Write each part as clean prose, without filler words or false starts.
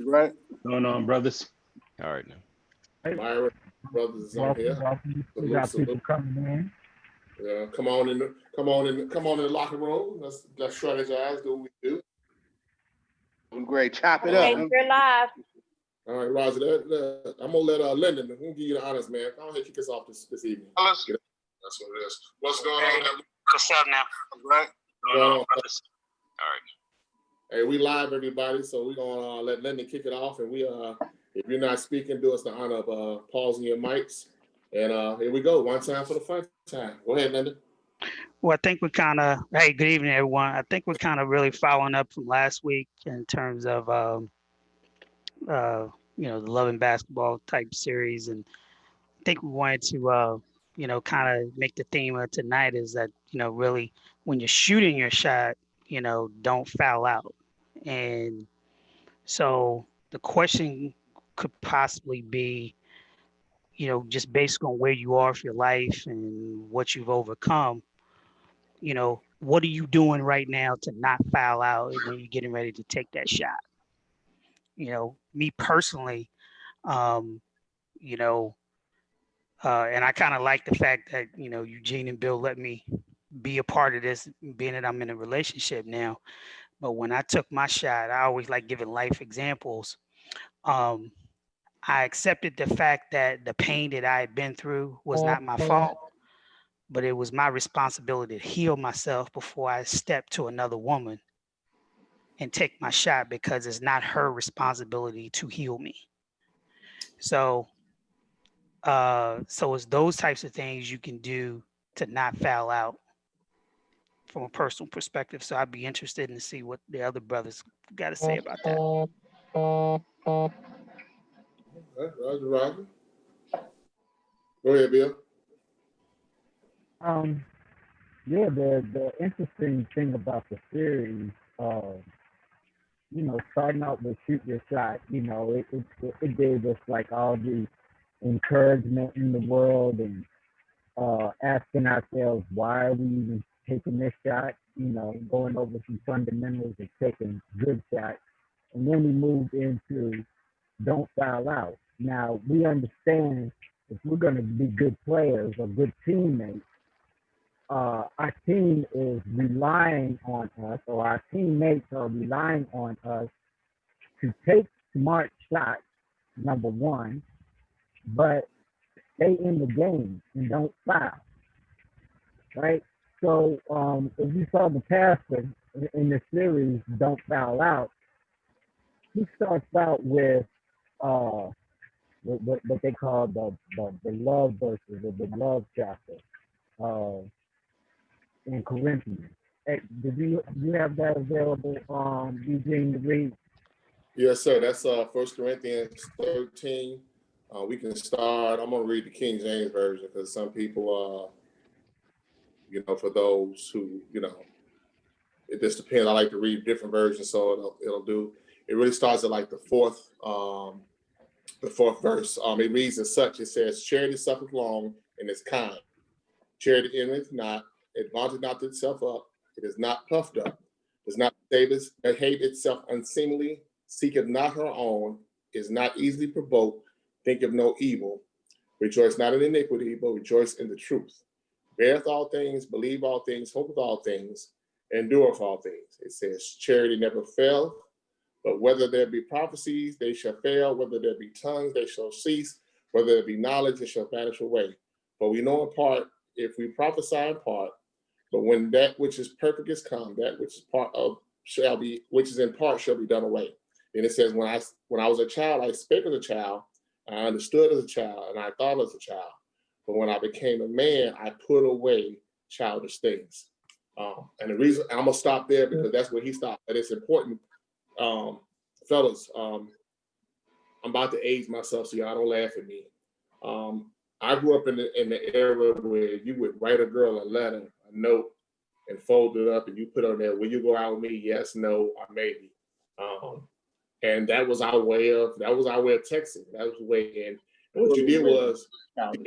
right? What's going on, brothers? All right now. Hey, Myra brothers is on here. welcome. We Salute, got salute. people coming in. Yeah, come on in the locker room. Let's strategize, do what we do. Great. Chop it Hey, up. You're live. All right, Roger. I'm gonna let Lyndon. We'll give you the honors, man. Go ahead, kick us off this evening. Fellas, That's what it is. What's going on? what's up now? Right. Going on? Brothers. All right. Hey, we live, everybody. So we're gonna let Lyndon kick it off, and we if you're not speaking, do us the honor of pausing your mics. And here we go. One time for the fun time. Go ahead, Lyndon. Well, I think we're kind of, hey, good evening, everyone. I think we're kind of really following up from last week in terms of, the Love and Basketball type series. And I think we wanted to, kind of make the theme of tonight is that, really when you're shooting your shot, don't foul out. And so the question could possibly be, just based on where you are for your life and what you've overcome, what are you doing right now to not foul out when you're getting ready to take that shot? Me personally, and I kind of like the fact that, Eugene and Bill let me be a part of this, being that I'm in a relationship now. But when I took my shot, I always like giving life examples. I accepted the fact that the pain that I had been through was not my fault, but it was my responsibility to heal myself before I step to another woman and take my shot, because it's not her responsibility to heal me. So it's those types of things you can do to not foul out from a personal perspective. So I'd be interested in to see what the other brothers got to say about that. Roger. Go ahead, Bill. Yeah, the interesting thing about the series, starting out with shoot your shot, it gave us like all the encouragement in the world and asking ourselves, why are we even taking this shot? Going over some fundamentals of taking good shots. And then we moved into don't foul out. Now, we understand if we're going to be good players or good teammates, our team is relying on us, or our teammates are relying on us to take smart shots, number one, but stay in the game and don't foul, right? So if you saw the pastor in the series, Don't Foul Out, he starts out with what they call the love verses, or the love chapter in Corinthians. Hey, do you have that available, Eugene, to read? Yes, sir. That's 1 Corinthians 13. We can start. I'm going to read the King James Version, because some people, for those who, it just depends. I like to read different versions, so it'll do. It really starts at like the fourth verse. It reads as such. It says, "Charity suffereth long and is kind. Charity envieth not. It vaunteth not itself up. It is not puffed up. Does not behave itself unseemly. Seeketh not her own. Is not easily provoked. Thinketh no evil. Rejoice not in iniquity, but rejoice in the truth. Beareth all things, believe all things, hopeth all things, endureth all things." It says, "Charity never faileth, but whether there be prophecies, they shall fail. Whether there be tongues, they shall cease. Whether there be knowledge, it shall vanish away. But we know in part, if we prophesy in part. But when that which is perfect is come, that which is in part shall be done away." And it says, when I was a child, I spake as a child, I understood as a child, and I thought as a child. But when I became a man, I put away childish things. And the reason I'm gonna stop there, because that's where he stopped. And it's important, fellas. I'm about to age myself, so y'all don't laugh at me. I grew up in the era where you would write a girl a letter, a note, and fold it up, and you put on there, "Will you go out with me? Yes, no, or maybe." And that was our way of texting. That was the way. And what you did was, when you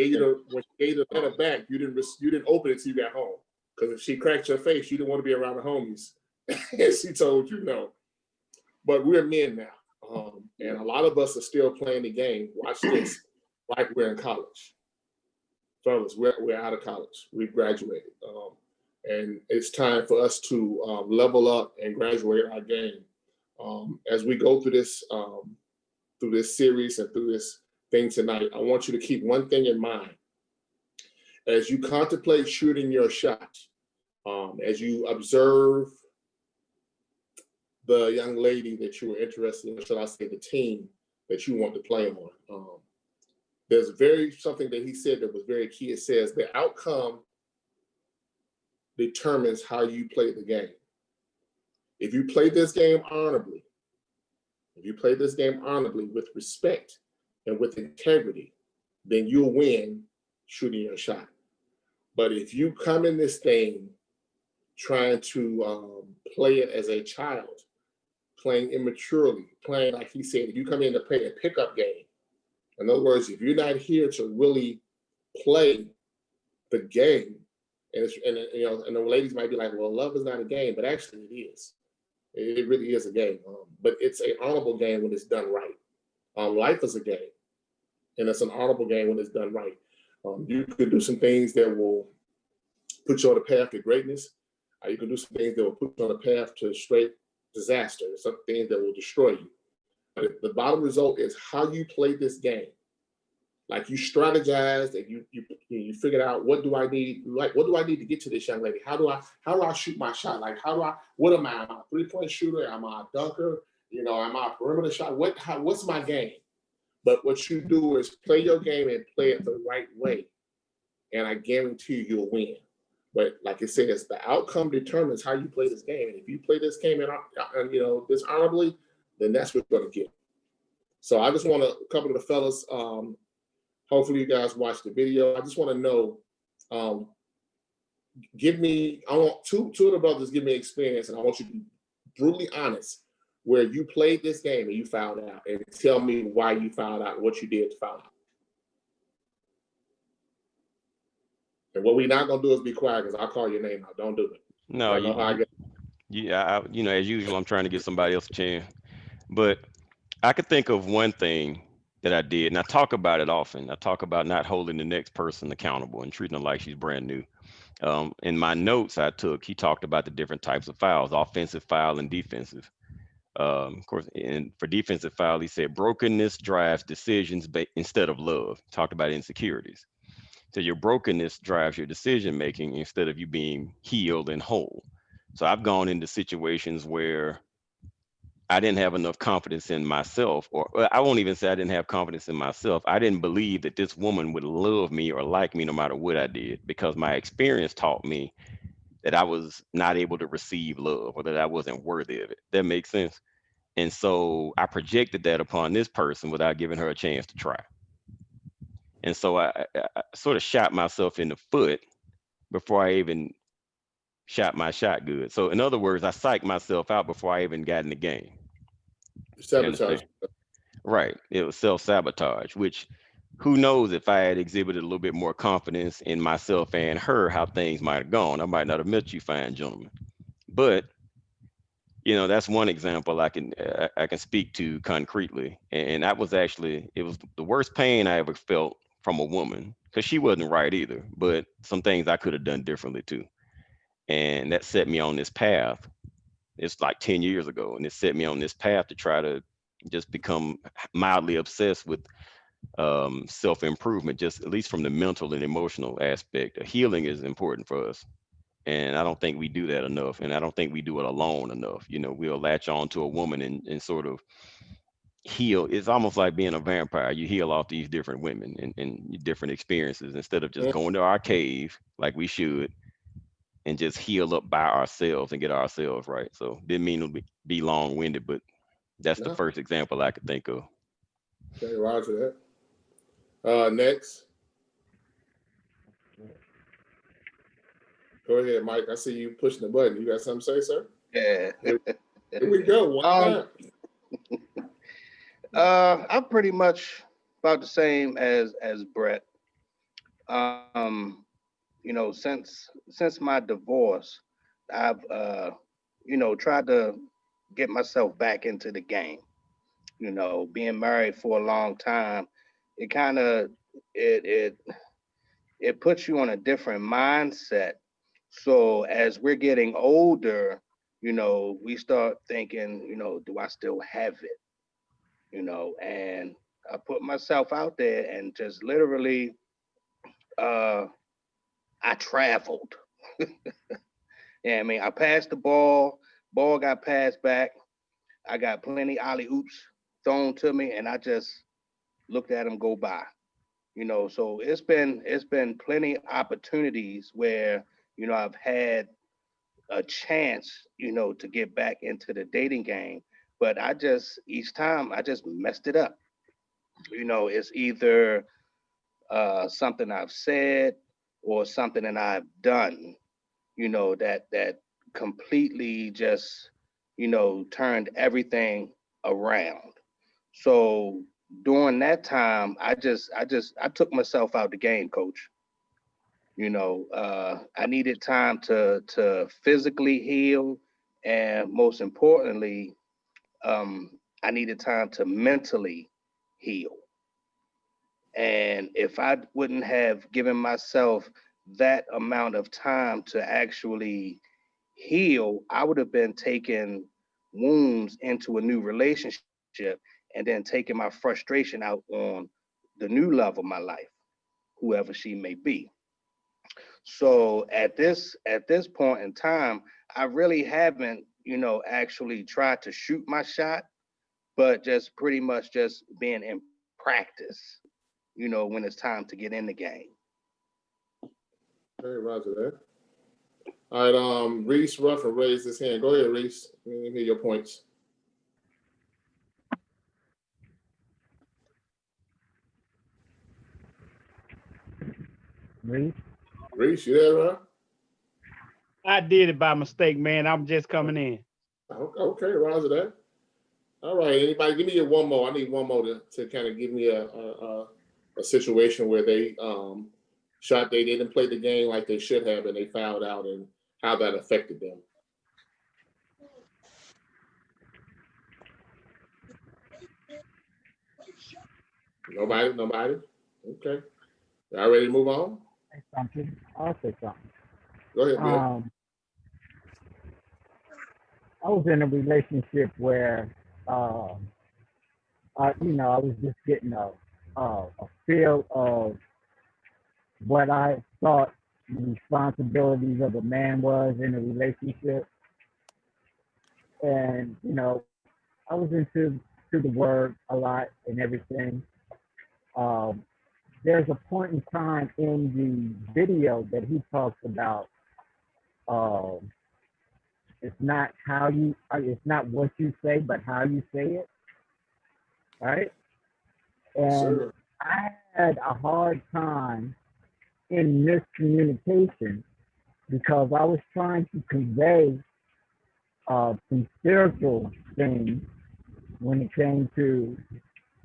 gave the letter back, you didn't open it till you got home, because if she cracked your face, you didn't want to be around the homies. And she told you no. But we're men now. And a lot of us are still playing the game. Watch this, like we're in college. Fellas, we're out of college. We've graduated. And it's time for us to level up and graduate our game. As we go through this series and through this thing tonight, I want you to keep one thing in mind. As you contemplate shooting your shot, as you observe the young lady that you were interested in, shall I say, the team that you want to play on, there's something that he said that was very key. It says the outcome determines how you play the game. If you play this game honorably, with respect and with integrity, then you'll win shooting your shot. But if you come in this thing trying to play it as a child, playing immaturely, playing like he said, if you come in to play a pickup game, in other words, if you're not here to really play the game, and the ladies might be like, well, love is not a game, but actually it is. It really is a game, but it's an honorable game when it's done right. Life is a game, and it's an honorable game when it's done right. You can do some things that will put you on the path to greatness. You can do some things that will put you on the path to straight disaster, some things that will destroy you. But the bottom result is how you play this game. Like you strategized and you figured out, what do I need? Like, what do I need to get to this young lady? How do I shoot my shot? Like, what am I? Am I a 3-point shooter? Am I a dunker? Am I a perimeter shot? What's my game? But what you do is play your game and play it the right way. And I guarantee you'll win. But like it says, the outcome determines how you play this game. And if you play this game dishonorably, then that's what you're going to get. So I just want to, a couple of the fellas, hopefully you guys watch the video. I just want to know, I want two of the brothers give me experience, and I want you to be brutally honest where you played this game and you fouled out, and tell me why you fouled out and what you did to foul out. And what we're not going to do is be quiet, because I'll call your name out. Don't do it. No, as usual, I'm trying to give somebody else a chance. But I could think of one thing that I did, and I talk about it often. I talk about not holding the next person accountable and treating her like she's brand new. In my notes I took, he talked about the different types of fouls: offensive foul and defensive. Of course, and for defensive foul, he said brokenness drives decisions instead of love. Talked about insecurities. So your brokenness drives your decision making instead of you being healed and whole. So I've gone into situations where I didn't have enough confidence in myself, or I won't even say I didn't have confidence in myself. I didn't believe that this woman would love me or like me no matter what I did, because my experience taught me that I was not able to receive love, or that I wasn't worthy of it. That makes sense. And so I projected that upon this person without giving her a chance to try. And so I sort of shot myself in the foot before I even shot my shot good. So in other words, I psyched myself out before I even got in the game. Sabotage. Right. It was self-sabotage, which who knows if I had exhibited a little bit more confidence in myself and her, how things might have gone. I might not have met you fine gentlemen. But that's one example I can speak to concretely. And that was actually, it was the worst pain I ever felt from a woman, because she wasn't right either, but some things I could have done differently too. And that set me on this path. It's like 10 years ago, and it set me on this path to try to just become mildly obsessed with self-improvement, just at least from the mental and emotional aspect. Healing is important for us. And I don't think we do that enough. And I don't think we do it alone enough. We'll latch on to a woman and sort of heal. It's almost like being a vampire. You heal off these different women and different experiences, instead of just going to our cave like we should and just heal up by ourselves and get ourselves right. So didn't mean to be long-winded, but that's the first example I could think of. Okay, roger that. Next. Go ahead, Mike. I see you pushing the button. You got something to say, sir? Yeah. Here we go. One time. I'm pretty much about the same as Brett. Since my divorce, I've tried to get myself back into the game. Being married for a long time, it kind of it it it puts you on a different mindset. So as we're getting older, we start thinking, do I still have it? And I put myself out there and just literally, uh, I traveled. Yeah, I mean, I passed the ball got passed back. I got plenty alley oops thrown to me, and I just looked at them go by. So it's been plenty opportunities where I've had a chance to get back into the dating game, but I just each time I just messed it up. It's either something I've said or something that I've done, that completely just turned everything around. So during that time, I took myself out the game, coach. I needed time to physically heal, and most importantly, I needed time to mentally heal. And if I wouldn't have given myself that amount of time to actually heal, I would have been taking wounds into a new relationship and then taking my frustration out on the new love of my life, whoever she may be. So at this point in time, I really haven't, actually tried to shoot my shot, but just pretty much just being in practice, when it's time to get in the game. Hey, Roger that. All right, Reese Ruffin raised his hand. Go ahead, Reese. Let me hear your points. Reese? Reese, you there, bro? I did it by mistake, man. I'm just coming in. Okay, Roger that. All right, anybody, give me one more. I need one more to kind of give me a situation where they they didn't play the game like they should have and they fouled out and how that affected them. Nobody. Okay, y'all ready to move on? Say something. I'll say something. Go ahead, Bill. I was in a relationship where, I was just getting a feel of what I thought the responsibilities of a man was in a relationship, and I was into the word a lot and everything. Um, there's a point in time in the video that he talks about. Um, it's not what you say, but how you say it, right? And Sure. I had a hard time in miscommunication because I was trying to convey some spiritual things when it came to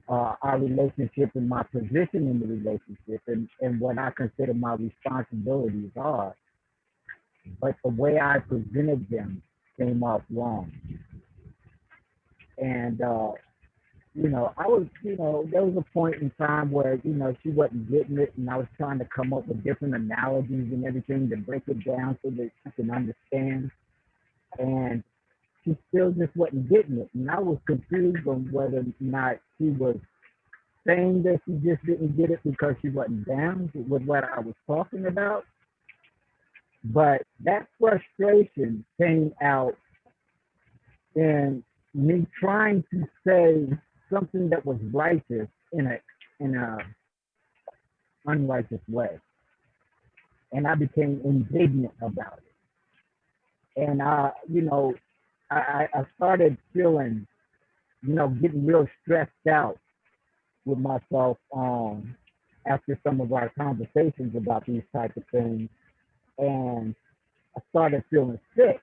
our relationship and my position in the relationship and what I consider my responsibilities are. But the way I presented them came off wrong. And, I was, there was a point in time where, she wasn't getting it and I was trying to come up with different analogies and everything to break it down so that she can understand. And she still just wasn't getting it. And I was confused on whether or not she was saying that she just didn't get it because she wasn't down with what I was talking about. But that frustration came out in me trying to say something that was righteous in a unrighteous way. And I became indignant about it. And I started feeling, getting real stressed out with myself after some of our conversations about these types of things. And I started feeling sick.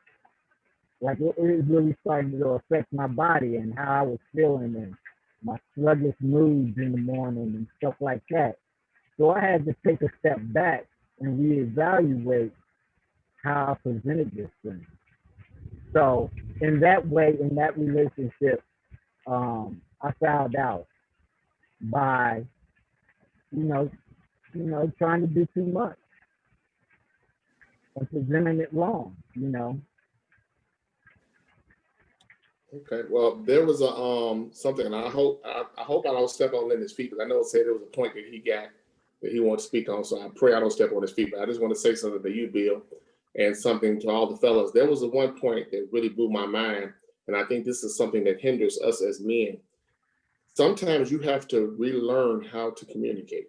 Like it really started to affect my body and how I was feeling and my sluggish moods in the morning and stuff like that. So I had to take a step back and reevaluate how I presented this thing. So in that way, in that relationship, I found out by, trying to do too much and presenting it wrong. Okay, well, there was a something, and I hope I don't step on Linda's feet, because I know it said there was a point that he got that he wanted to speak on. So I pray I don't step on his feet. But I just want to say something to you, Bill, and something to all the fellas. There was a one point that really blew my mind, and I think this is something that hinders us as men. Sometimes you have to relearn how to communicate.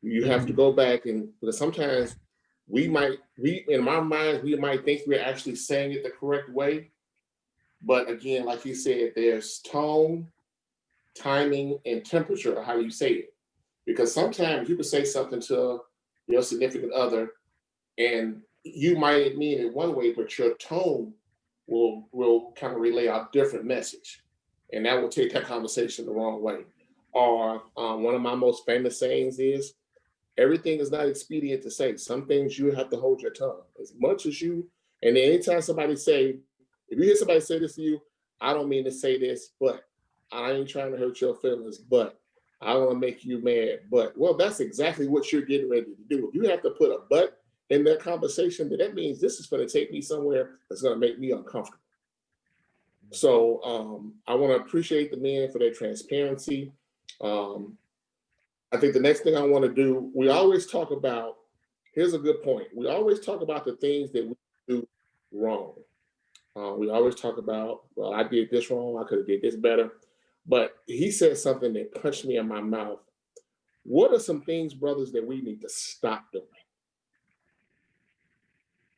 You have to go back, and because sometimes we in our minds we might think we're actually saying it the correct way. But again, like you said, there's tone, timing, and temperature of how you say it. Because sometimes you can say something to your significant other, and you might mean it one way, but your tone will kind of relay a different message, and that will take that conversation the wrong way. Or one of my most famous sayings is, "Everything is not expedient to say. Some things you have to hold your tongue as much as you." And anytime somebody say, if you hear somebody say this to you, I don't mean to say this, but I ain't trying to hurt your feelings, but I want to make you mad. But, well, that's exactly what you're getting ready to do. If you have to put a but in that conversation, then that means this is going to take me somewhere that's going to make me uncomfortable. So I want to appreciate the men for their transparency. I think the next thing I want to do, we always talk about, here's a good point. We always talk about the things that we do wrong. We always talk about, well, I did this wrong, I could have did this better. But he said something that punched me in my mouth. What are some things, brothers, that we need to stop doing?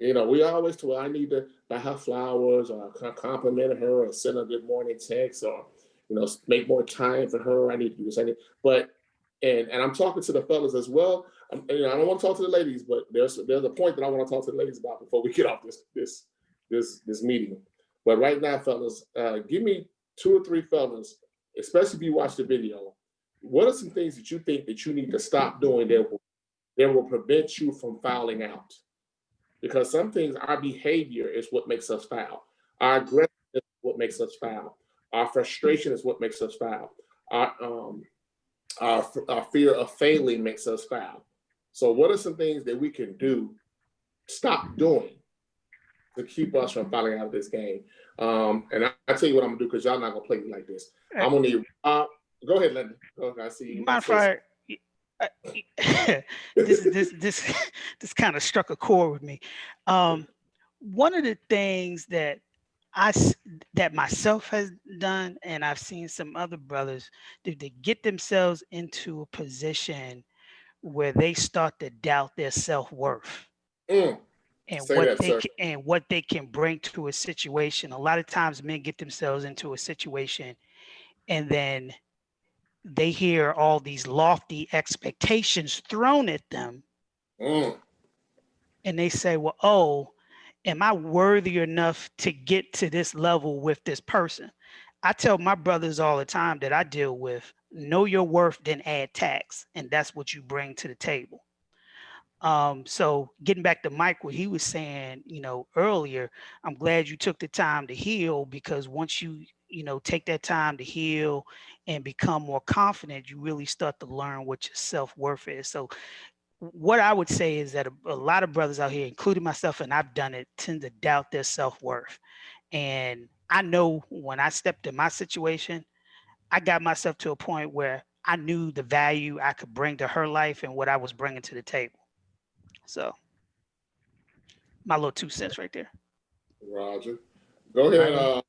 We always talk, well, I need to buy her flowers, or compliment her, or send her a good morning text, or, make more time for her. I need to do this. But, and I'm talking to the fellas as well. I don't want to talk to the ladies, but there's a point that I want to talk to the ladies about before we get off this meeting. But right now, fellas, give me 2 or 3 fellas, especially if you watch the video. What are some things that you think that you need to stop doing that will prevent you from fouling out? Because some things, our behavior is what makes us foul. Our aggression is what makes us foul. Our frustration is what makes us foul. Our fear of failing makes us foul. So what are some things that we can do, stop doing, to keep us from falling out of this game? And I tell you what I'm gonna do, because y'all not gonna play me like this. I'm gonna need go ahead, Linda. Go ahead, I see you. Mind if this kind of struck a chord with me. One of the things that that myself has done, and I've seen some other brothers do, they get themselves into a position where they start to doubt their self-worth and what they can bring to a situation. A lot of times men get themselves into a situation, and then they hear all these lofty expectations thrown at them, and they say, well, oh, am I worthy enough to get to this level with this person? I tell my brothers all the time that I deal with, know your worth, then add tax, and that's what you bring to the table. So getting back to Mike, what he was saying, earlier, I'm glad you took the time to heal, because once you take that time to heal and become more confident, you really start to learn what your self-worth is. So what I would say is that a lot of brothers out here, including myself, and I've done it, tend to doubt their self-worth. And I know when I stepped in my situation, I got myself to a point where I knew the value I could bring to her life and what I was bringing to the table. So my little 2 cents right there. Roger. Go ahead,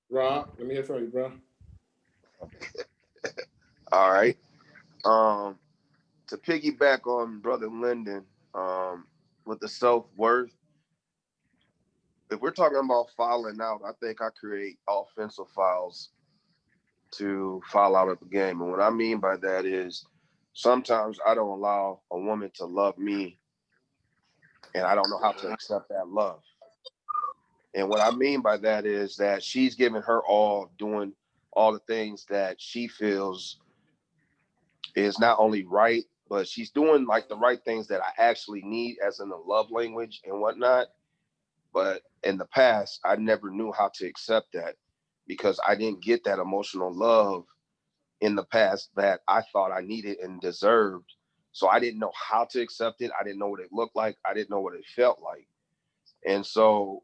Rob. Let me hear from you, bro. All right. To piggyback on Brother Lyndon, with the self-worth, if we're talking about fouling out, I think I create offensive fouls to foul out of the game. And what I mean by that is sometimes I don't allow a woman to love me, and I don't know how to accept that love. And what I mean by that is that she's giving her all, doing all the things that she feels is not only right, but she's doing like the right things that I actually need, as in the love language and whatnot. But in the past, I never knew how to accept that. because I didn't get that emotional love in the past that I thought I needed and deserved. So I didn't know how to accept it. I didn't know what it looked like. I didn't know what it felt like. And so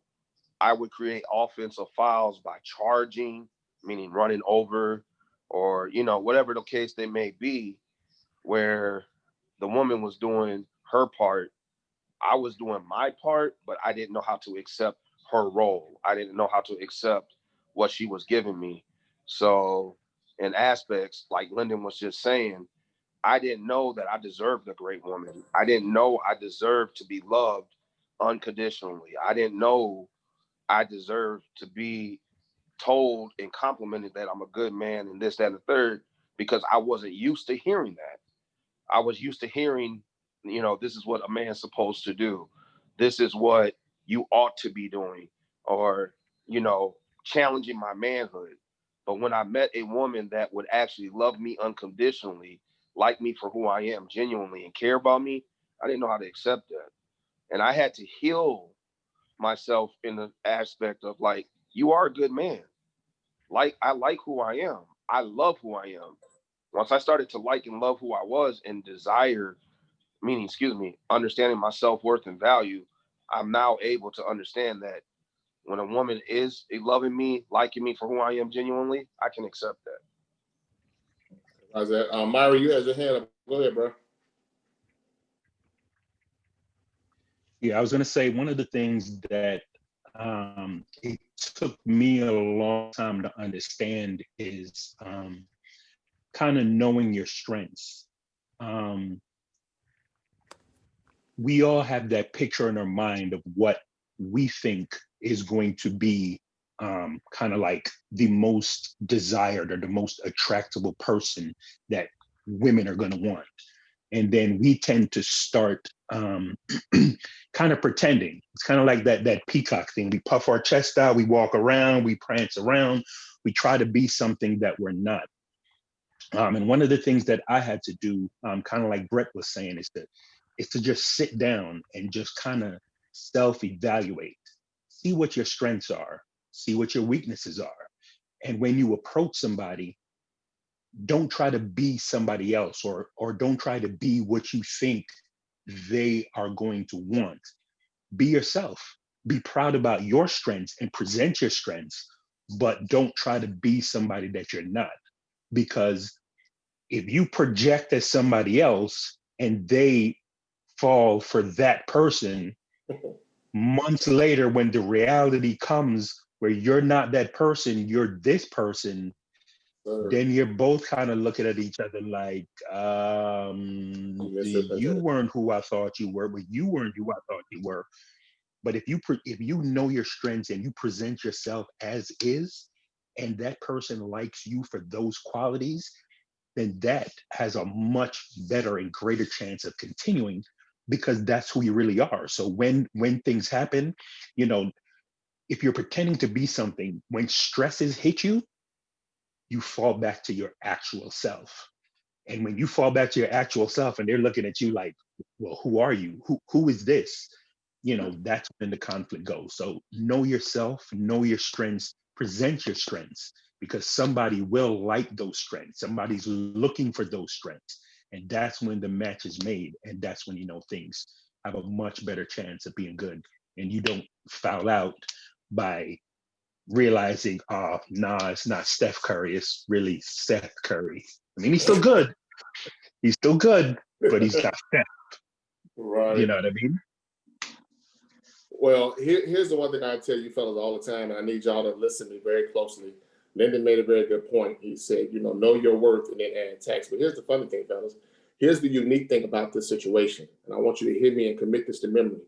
I would create offensive fouls by charging, meaning running over, or, you know, whatever the case they may be, where the woman was doing her part. I was doing my part, but I didn't know how to accept her role. I didn't know how to accept what she was giving me. So in aspects, like Lyndon was just saying, I didn't know that I deserved a great woman. I didn't know I deserved to be loved unconditionally. I didn't know I deserved to be told and complimented that I'm a good man and this, that, and the third, because I wasn't used to hearing that. I was used to hearing, you know, this is what a man's supposed to do. This is what you ought to be doing, or, you know, challenging my manhood. But when I met a woman that would actually love me unconditionally, like me for who I am genuinely, and care about me, I didn't know how to accept that. And I had to heal myself in the aspect of, like, you are a good man. Like, I like who I am. I love who I am. Once I started to like and love who I was and desire, meaning, excuse me, understanding my self-worth and value, I'm now able to understand that when a woman is loving me, liking me for who I am genuinely, I can accept that. How's that? Myra, you had your hand up. Go ahead, bro. Yeah, I was going to say one of the things that it took me a long time to understand is kind of knowing your strengths. We all have that picture in our mind of what we think is going to be kind of like the most desired or the most attractable person that women are going to want. And then we tend to start kind of pretending. It's kind of like that peacock thing. We puff our chest out, we walk around, we prance around, we try to be something that we're not. And one of the things that I had to do, kind of like Brett was saying, is to just sit down and just kind of self-evaluate, see what your strengths are, see what your weaknesses are. And when you approach somebody, don't try to be somebody else, or don't try to be what you think they are going to want. Be yourself. Be proud about your strengths and present your strengths, but don't try to be somebody that you're not. Because if you project as somebody else and they fall for that person, months later, when the reality comes where you're not that person, you're this person, then you're both kind of looking at each other like, you weren't who I thought you were, but you weren't who I thought you were. But if you know your strengths and you present yourself as is, and that person likes you for those qualities, then that has a much better and greater chance of continuing, because that's who you really are. So when things happen, you know, if you're pretending to be something, when stresses hit you, you fall back to your actual self. And when you fall back to your actual self and they're looking at you like, well, who are you? Who is this? You know, that's when the conflict goes. So know yourself, know your strengths, present your strengths, because somebody will like those strengths. Somebody's looking for those strengths. And that's when the match is made. And that's when, you know, things have a much better chance of being good. And you don't foul out by realizing, oh, nah, it's not Steph Curry, it's really Seth Curry. I mean, he's still good. He's still good, but he's not Steph. Right. You know what I mean? Well, here's the one thing I tell you fellas all the time, and I need y'all to listen to me very closely. Lyndon made a very good point. He said, you know your worth and then add tax. But here's the funny thing, fellas. Here's the unique thing about this situation. And I want you to hear me and commit this to memory.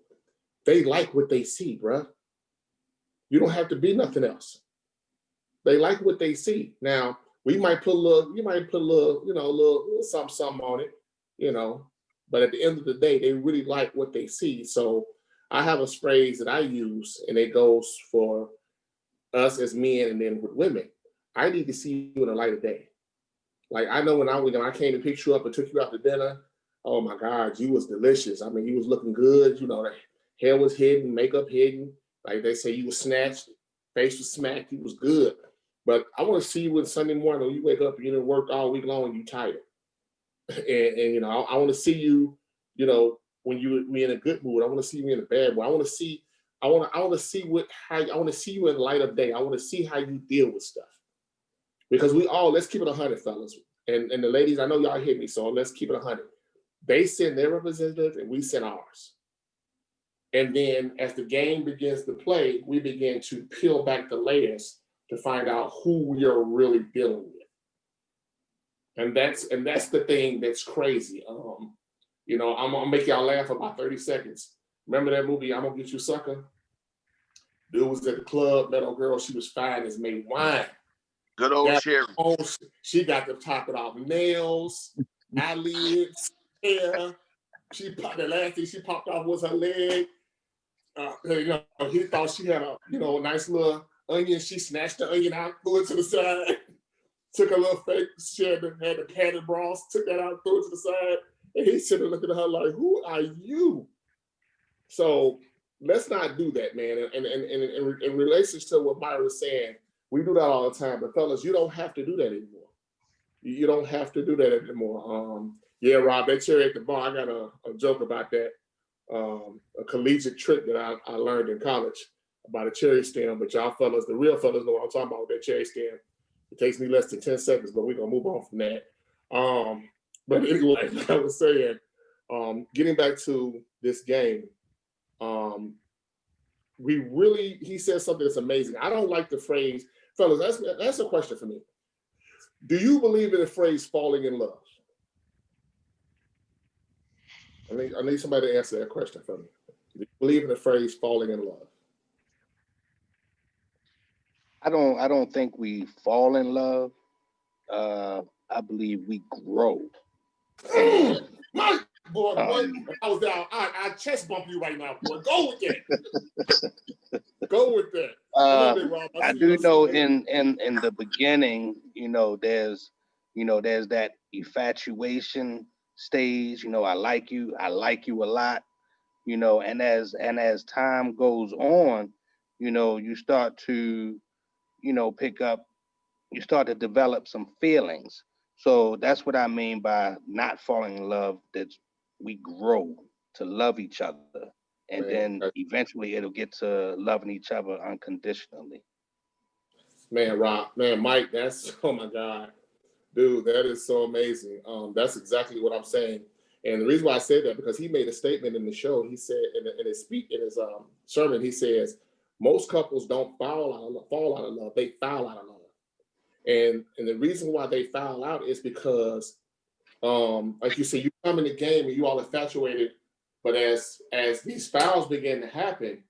They like what they see, bruh. You don't have to be nothing else. They like what they see. Now, you might put a little, you know, a little something on it, you know, but at the end of the day, they really like what they see. So I have a phrase that I use, and it goes for us as men and then with women. I need to see you in the light of day. Like, I know when I came to pick you up and took you out to dinner, oh my God, you was delicious. I mean, you was looking good. You know, the hair was hidden, makeup hidden. Like they say, you was snatched, face was smacked. You was good. But I want to see you on Sunday morning when you wake up and you didn't work all week long and you tired. And you know, I want to see you, you know, when you be in a good mood. I want to see you in a bad mood. I want to see you in light of day. I want to see how you deal with stuff. Because let's keep it 100, fellas. And the ladies, I know y'all hear me, so let's keep it 100. They send their representative and we send ours. And then as the game begins to play, we begin to peel back the layers to find out who we are really dealing with. And that's the thing that's crazy. You know, I'm gonna make y'all laugh for about 30 seconds. Remember that movie, I'm Gonna Get You Sucker? Dude was at the club, met a girl, she was fine as made wine. Good old Sherry. She got to top it off. Nails, eyelids, hair. The last thing she popped off was her leg. You know, he thought she had a nice little onion. She snatched the onion out, threw it to the side. Took a little fake, she had the padded bras, took that out, threw it to the side. And he's sitting looking at her like, who are you? So let's not do that, man. And in relation to what Myra was saying, we do that all the time. But fellas, you don't have to do that anymore. You don't have to do that anymore. Yeah, Rob, that cherry at the bar, I got a joke about that. A collegiate trick that I learned in college about a cherry stem. But y'all fellas, the real fellas know what I'm talking about with that cherry stem. It takes me less than 10 seconds, but we're going to move on from that. But anyway, like I was saying, getting back to this game, he says something that's amazing. I don't like the phrase, fellas, that's a question for me. Do you believe in the phrase falling in love? I need somebody to answer that question for me. Do you believe in the phrase falling in love? I don't think we fall in love. I believe we grow. My boy, I was down. I chest bump you right now, boy. Go with that. Go with that. I do know in the beginning, there's that infatuation stage. I like you a lot. And as time goes on, you start to you start to develop some feelings. So that's what I mean by not falling in love, that we grow to love each other. And then eventually it'll get to loving each other unconditionally. Man, Rob, man, Mike, that's, oh my God. Dude, that is so amazing. That's exactly what I'm saying. And the reason why I said that, because he made a statement in the show. He said in his sermon, he says, most couples don't fall out of love, they foul out of love. And the reason why they foul out is because, like you said, you come in the game and you all infatuated, but as these fouls begin to happen,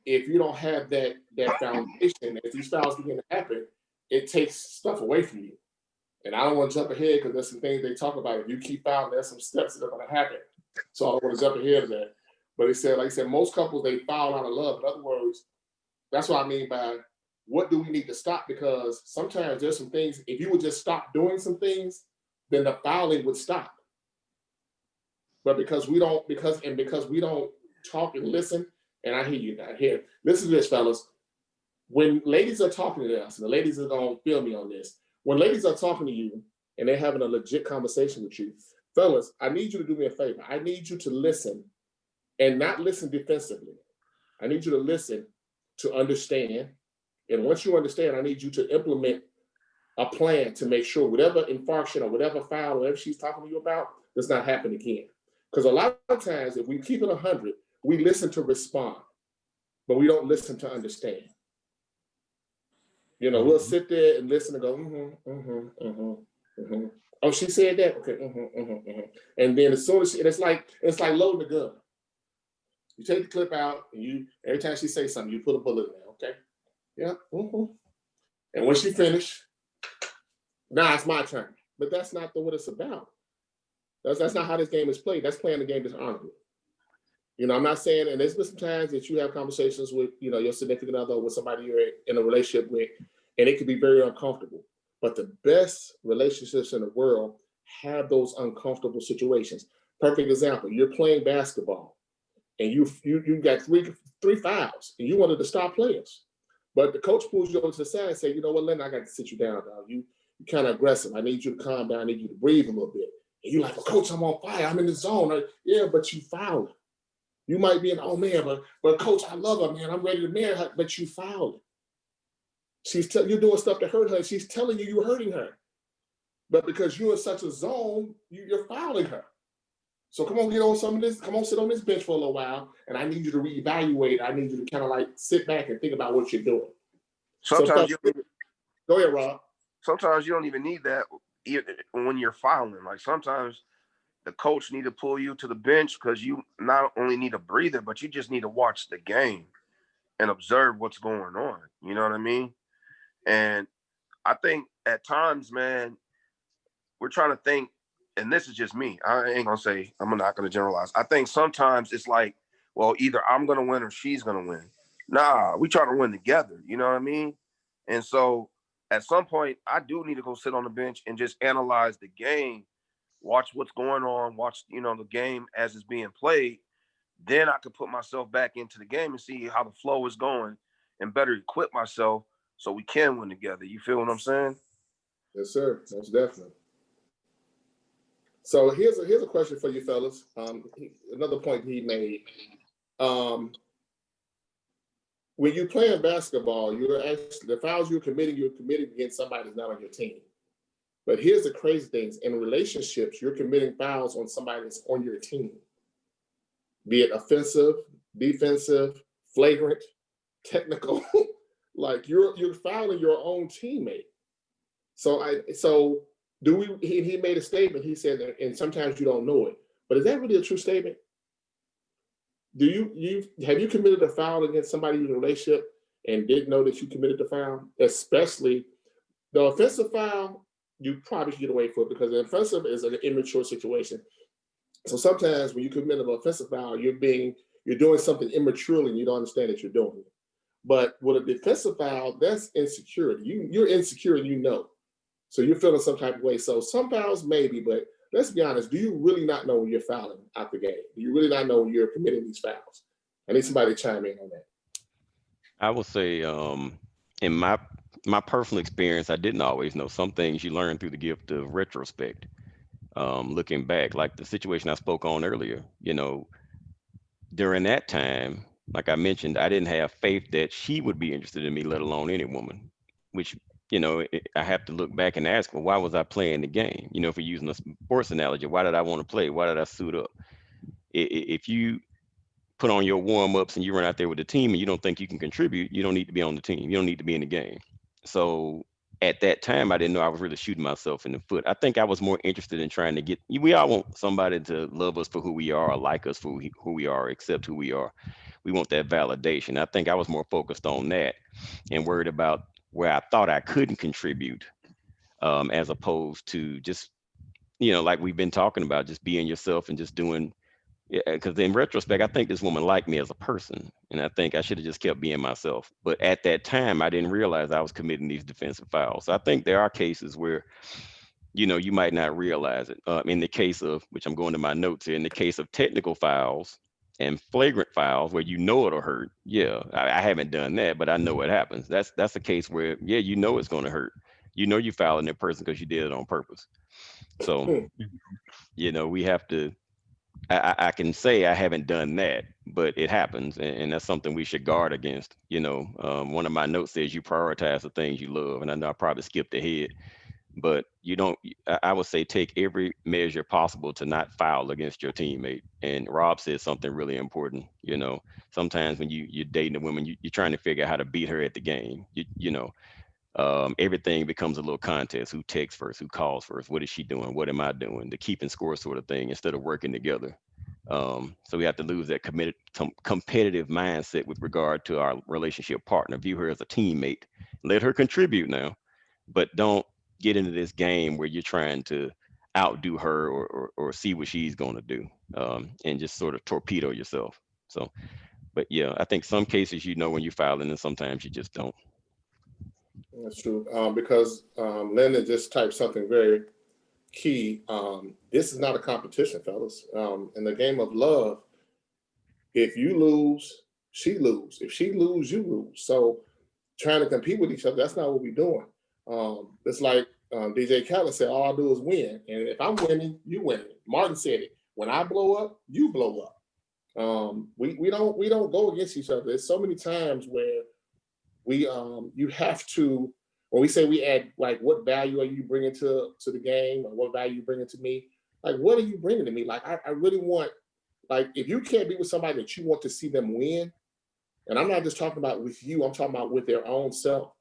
if you don't have that foundation, as these fouls begin to happen, it takes stuff away from you. And I don't want to jump ahead because there's some things they talk about. If you keep fouling, there's some steps that are going to happen. So I don't want to jump ahead of that. But it said, like I said, most couples, they foul out of love. In other words, that's what I mean by what do we need to stop? Because sometimes there's some things, if you would just stop doing some things, then the fouling would stop. But because we don't talk and listen, and I hear you now. Listen to this, fellas. When ladies are talking to us, and the ladies are going to feel me on this, when ladies are talking to you and they're having a legit conversation with you, fellas, I need you to do me a favor. I need you to listen and not listen defensively. I need you to listen to understand. And once you understand, I need you to implement a plan to make sure whatever infarction or whatever foul, whatever she's talking to you about, does not happen again. Because a lot of times, if we keep it 100, we listen to respond, but we don't listen to understand. We'll sit there and listen and go, Oh, she said that? Okay, And then as soon as it's like loading the gun. You take the clip out, and every time she says something, you put a bullet in there, okay? Yeah, And when she finished, now it's my turn. But that's not what it's about. That's not how this game is played. That's playing the game dishonorably. I'm not saying, and there's been some times that you have conversations with, your significant other, with somebody you're in a relationship with, and it can be very uncomfortable. But the best relationships in the world have those uncomfortable situations. Perfect example, you're playing basketball, and you got three fouls, and you wanted to stop players. But the coach pulls you over to the side and say, you know what, Lennon, I got to sit you down, dog. You kind of aggressive. I need you to calm down. I need you to breathe a little bit. And you're like, well, coach, I'm on fire. I'm in the zone. Yeah, but you fouled. You might be in, oh man, but coach, I love her, man. I'm ready to marry her, but you fouled. You're doing stuff to hurt her. She's telling you you're hurting her. But because you're in such a zone, you're fouling her. So come on, get on some of this. Come on, sit on this bench for a little while. And I need you to reevaluate. I need you to kind of like sit back and think about what you're doing. Sometimes Go ahead, Rob. Sometimes you don't even need that when you're fouling. Like sometimes the coach need to pull you to the bench because you not only need a breather, but you just need to watch the game and observe what's going on. You know what I mean? And I think at times, man, we're trying to think, and this is just me. I ain't gonna say, I'm not gonna generalize. I think sometimes it's like, well, either I'm gonna win or she's gonna win. Nah, we try to win together. You know what I mean? And so at some point, I do need to go sit on the bench and just analyze the game, watch what's going on, watch, the game as it's being played. Then I could put myself back into the game and see how the flow is going and better equip myself so we can win together. You feel what I'm saying? Yes, sir. That's definitely. So here's a question for you fellas. Another point he made. When you're playing basketball, the fouls you're committing against somebody who's not on your team. But here's the crazy things. In relationships, you're committing fouls on somebody that's on your team. Be it offensive, defensive, flagrant, technical. Like you're fouling your own teammate. He made a statement. He said, and sometimes you don't know it. But is that really a true statement? Have you committed a foul against somebody in a relationship and didn't know that you committed the foul? Especially the offensive foul, you probably should get away from it because the offensive is an immature situation. So sometimes when you commit an offensive foul, you're doing something immaturely and you don't understand that you're doing it. But with a defensive foul, that's insecurity. You're insecure and you know. So you're feeling some type of way. So some fouls maybe, but let's be honest, do you really not know when you're fouling out the game? Do you really not know when you're committing these fouls? I need somebody to chime in on that. I will say, in my personal experience, I didn't always know. Some things you learn through the gift of retrospect. Looking back, like the situation I spoke on earlier, during that time, like I mentioned, I didn't have faith that she would be interested in me, let alone any woman, which, I have to look back and ask, well, why was I playing the game? If we're using a sports analogy, why did I want to play? Why did I suit up? If you put on your warm-ups and you run out there with the team and you don't think you can contribute, you don't need to be on the team. You don't need to be in the game. So at that time, I didn't know I was really shooting myself in the foot. I think I was more interested in trying to we all want somebody to love us for who we are, or like us for who we are, accept who we are. We want that validation. I think I was more focused on that and worried about where I thought I couldn't contribute, as opposed to just, like we've been talking about, just being yourself and just doing. Yeah, because in retrospect, I think this woman liked me as a person, and I think I should have just kept being myself. But at that time, I didn't realize I was committing these defensive fouls. So I think there are cases where, you might not realize it. In the case of, which I'm going to my notes here, in the case of technical fouls and flagrant fouls where it'll hurt. Yeah, I haven't done that, but I know what happens. That's a case where, it's going to hurt. You fouling that person because you did it on purpose. So, we have to. I can say I haven't done that, but it happens, and that's something we should guard against. One of my notes says you prioritize the things you love, and I know I probably skipped ahead, but you don't. I would say take every measure possible to not foul against your teammate. And Rob said something really important. Sometimes when you're dating a woman, you're trying to figure out how to beat her at the game. Everything becomes a little contest. Who texts first? Who calls first? What is she doing? What am I doing? The keeping score sort of thing instead of working together. So we have to lose that competitive mindset with regard to our relationship partner. View her as a teammate. Let her contribute now, but don't get into this game where you're trying to outdo her or see what she's going to do, and just sort of torpedo yourself. So, but yeah, I think some cases when you're fouling, and sometimes you just don't. That's true. Because Lennon just typed something very key. This is not a competition, fellas. In the game of love, if you lose, she lose. If she lose, you lose. So trying to compete with each other. That's not what we're doing. It's like DJ Khaled said, all I do is win. And if I'm winning, you winning. Martin said it. When I blow up, you blow up. We don't go against each other. There's so many times where you have to, when we say we add, like, what value are you bringing to the game, or what value you bringing to me? Like, what are you bringing to me? Like, I really want, like, if you can't be with somebody that you want to see them win, and I'm not just talking about with you, I'm talking about with their own self.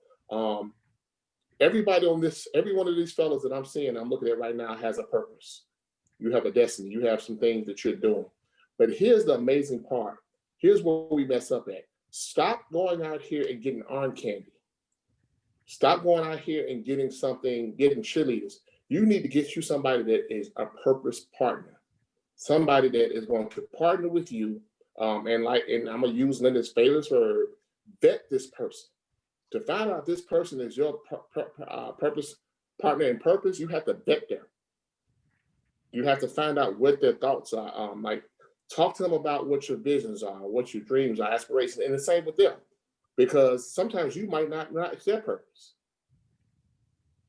Everybody on this, every one of these fellas that I'm seeing, I'm looking at right now, has a purpose. You have a destiny. You have some things that you're doing. But here's the amazing part. Here's where we mess up at. Stop going out here and getting arm candy. Stop going out here and getting cheerleaders. You need to get you somebody that is a purpose partner. Somebody that is going to partner with you. And I'm gonna use Linda's favors for vet this person. To find out this person is your purpose partner in purpose, you have to vet them. You have to find out what their thoughts are. Like, talk to them about what your visions are, what your dreams are, aspirations, and the same with them. Because sometimes you might not match their purpose.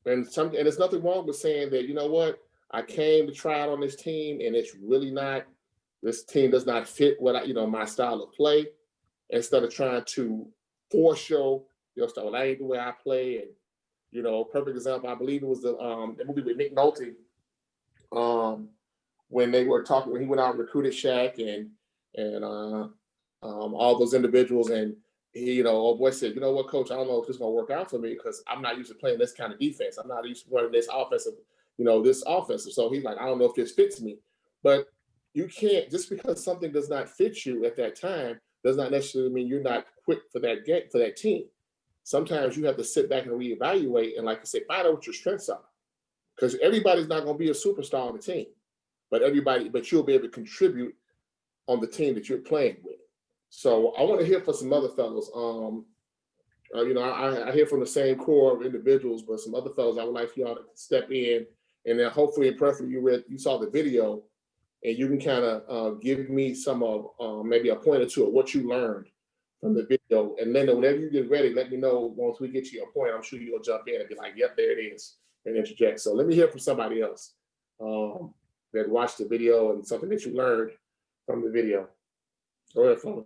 And there's nothing wrong with saying that, you know what, I came to try out on this team and it's really not, this team does not fit what my style of play. Instead of trying to force your style, that ain't the way I play. And, perfect example, I believe it was the movie with Nick Nolte. When they were talking, when he went out and recruited Shaq and all those individuals, and he, old boy said, you know what, coach, I don't know if this is gonna work out for me because I'm not used to playing this kind of defense. I'm not used to running this offensive. So he's like, I don't know if this fits me. But you can't, just because something does not fit you at that time does not necessarily mean you're not equipped for that team. Sometimes you have to sit back and reevaluate and, like I said, find out what your strengths are. Because everybody's not going to be a superstar on the team, but you'll be able to contribute on the team that you're playing with. So I want to hear from some other fellows. I hear from the same core of individuals, but some other fellows I would like for y'all to step in, and then hopefully and preferably you saw the video, and you can kind of give me some of maybe a point or two of what you learned from the video. And then whenever you get ready, let me know. Once we get to your point, I'm sure you'll jump in and be like, yep, there it is, and interject. So let me hear from somebody else that watched the video and something that you learned from the video. Go ahead, fellas.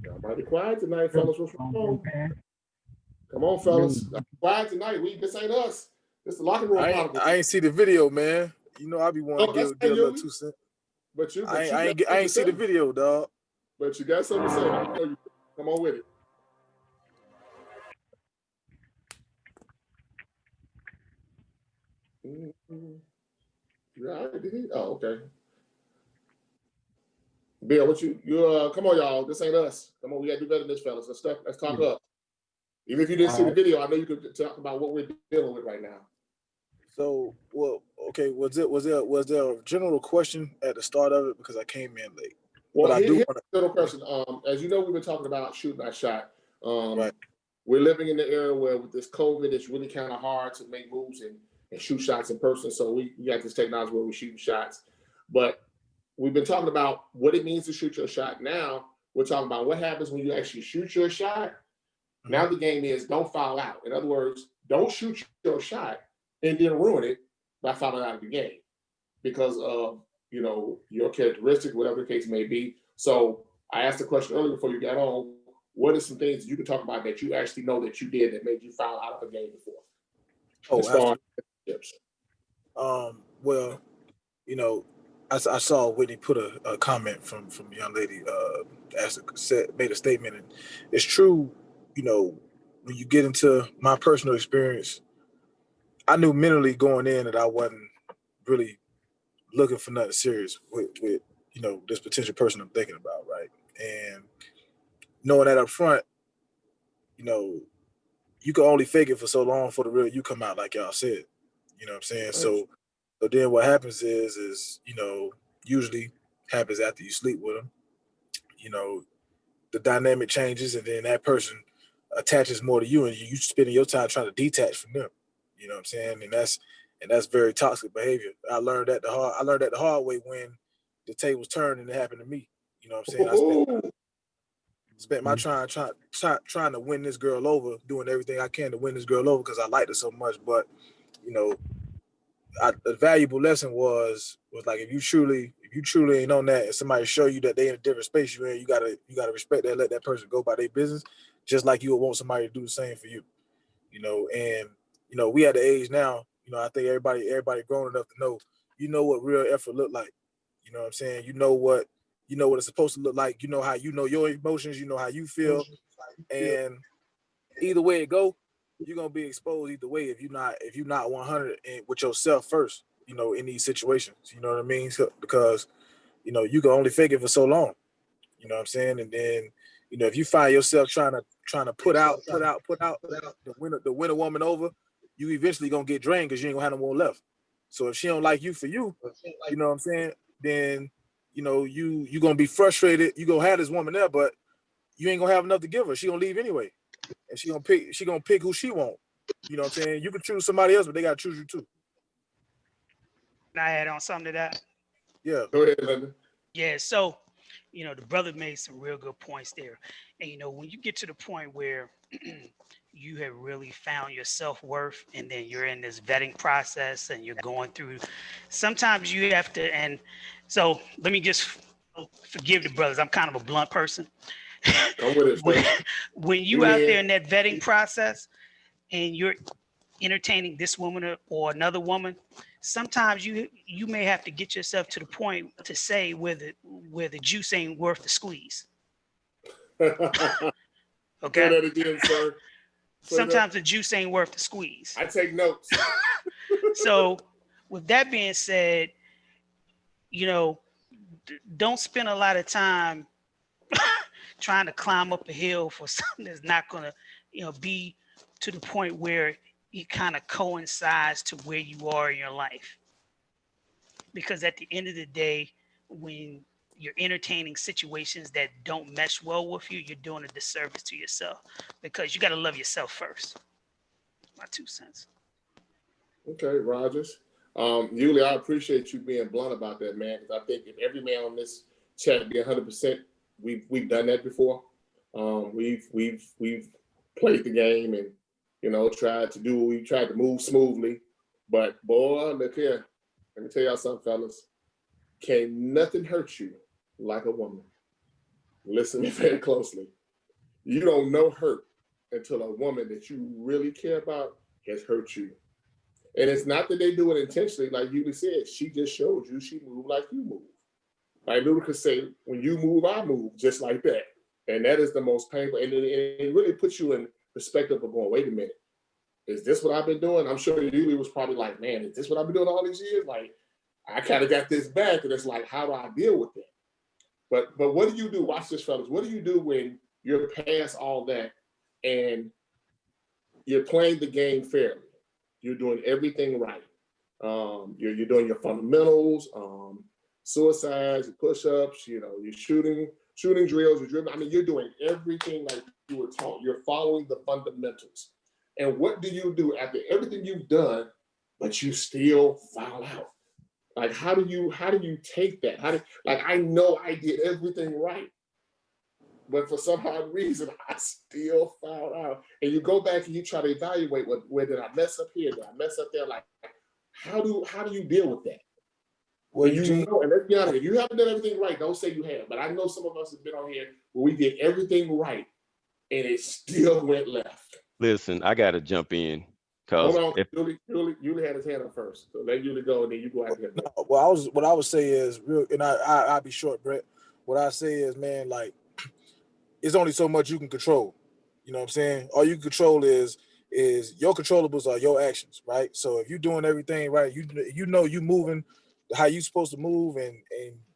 Y'all might be quiet tonight, fellas. What's wrong? Come on, fellas. Quiet tonight. This ain't us. This is the locker room. I ain't see the video, man. I be wanting to give a little 2 cents. But I ain't see the video, dog. But you got something to say. I know you. Come on with it. Right, did he? Oh, okay. Bill, what you come on, y'all. This ain't us. Come on, we gotta do better than this, fellas. Let's talk up. Even if you didn't see the video, I know you could talk about what we're dealing with right now. So, well, okay, was there a general question at the start of it, because I came in late? Well, here's a general question. As you know, we've been talking about shoot not shot. Right. We're living in the era where with this COVID, it's really kind of hard to make moves and shoot shots in person. So we got this technology where we shoot shots. But we've been talking about what it means to shoot your shot. Now we're talking about what happens when you actually shoot your shot. Mm-hmm. Now the game is don't foul out. In other words, don't shoot your shot and then ruin it by fouling out of the game because of your characteristics, whatever the case may be. So I asked the question earlier before you got on. What are some things you can talk about that you actually know that you did that made you foul out of a game before? Oh, well, I saw Whitney put a comment from a young lady made a statement, and it's true. When you get into my personal experience, I knew mentally going in that I wasn't really looking for nothing serious with this potential person I'm thinking about, right? And knowing that up front, you can only fake it for so long for the real you come out, like y'all said. You know what I'm saying? Right. So then what happens is usually happens after you sleep with them. The dynamic changes, and then that person attaches more to you, and you spending your time trying to detach from them. You know what I'm saying? And that's very toxic behavior. I learned that the hard way when the tables turned and it happened to me. You know what I'm saying? Spent my trying to win this girl over, doing everything I can to win this girl over because I liked her so much. But you know, the valuable lesson was like if you truly ain't on that, and somebody show you that they in a different space you in, you gotta respect that, let that person go by their business, just like you would want somebody to do the same for you. You know, and you know, we at the age now. You know, I think everybody grown enough to know. You know what real effort look like. You know what I'm saying? You know what it's supposed to look like. You know how you know your emotions. You know how you feel, and either way it go, you're gonna be exposed either way if you're not 100 with yourself first. You know, in these situations. You know what I mean? So, because you know you can only fake it for so long. You know what I'm saying? And then you know if you find yourself trying to put out the win a woman over, you eventually gonna get drained because you ain't gonna have no more left. So if she don't like you for you, you know what I'm saying? Then you know you gonna be frustrated. You gonna have this woman there, but you ain't gonna have enough to give her. She gonna leave anyway, and she gonna pick who she want. You know what I'm saying? You can choose somebody else, but they gotta choose you too. Can I add on something to that? Yeah. Go ahead, Linda. Yeah, so you know the brother made some real good points there, and you know when you get to the point where you have really found your self-worth, and then you're in this vetting process, and you're going through. Sometimes you have to, and so let me just forgive the brothers. I'm kind of a blunt person. Come with it, when, sir. when you out there in that vetting process, and you're entertaining this woman or another woman, sometimes you may have to get yourself to the point to say where the juice ain't worth the squeeze. Say Okay. that again, sir. Sometimes the juice ain't worth the squeeze. I take notes. So with that being said, you know, don't spend a lot of time trying to climb up a hill for something that's not gonna, you know, be to the point where it kind of coincides to where you are in your life. Because at the end of the day, when you're entertaining situations that don't mesh well with you, you're doing a disservice to yourself because you got to love yourself first. My 2 cents. Okay, Rogers. Yuli, I appreciate you being blunt about that, man, because I think if every man on this chat be 100%, we've done that before. We've played the game and tried to move smoothly. But boy, look here. Let me tell y'all something, fellas. Can nothing hurt you like a woman? Listen very closely. You don't know hurt until a woman that you really care about has hurt you. And it's not that they do it intentionally, like Yuli said. She just showed you she moved like you move. Like Ludacris say, when you move, I move, just like that. And that is the most painful. And it really puts you in perspective of going, wait a minute, is this what I've been doing? I'm sure Yuli was probably like, man, is this what I've been doing all these years? Like, I kind of got this back, and it's like, how do I deal with that? But what do you do? Watch this, fellas. What do you do when you're past all that and you're playing the game fairly? You're doing everything right. You're doing your fundamentals, suicides, your push-ups. You're shooting drills. You're dribbling. I mean, you're doing everything like you were taught. You're following the fundamentals. And what do you do after everything you've done, but you still foul out? Like, how do you take that? I know I did everything right, but for some odd reason, I still fouled out. And you go back and you try to evaluate where did I mess up here? Did I mess up there? Like, how do you deal with that? Well, and let's be honest, if you haven't done everything right, don't say you have. But I know some of us have been on here where we did everything right and it still went left. Listen, I gotta jump in because hold on, Yuli had his hand up first. So let Yuli go and then you go out there. No, what I would say is real, and I'll be short, Brett. What I say is, man, like, it's only so much you can control. You know what I'm saying? All you can control is your controllables are your actions, right? So if you're doing everything right, you know you moving how you supposed to move, and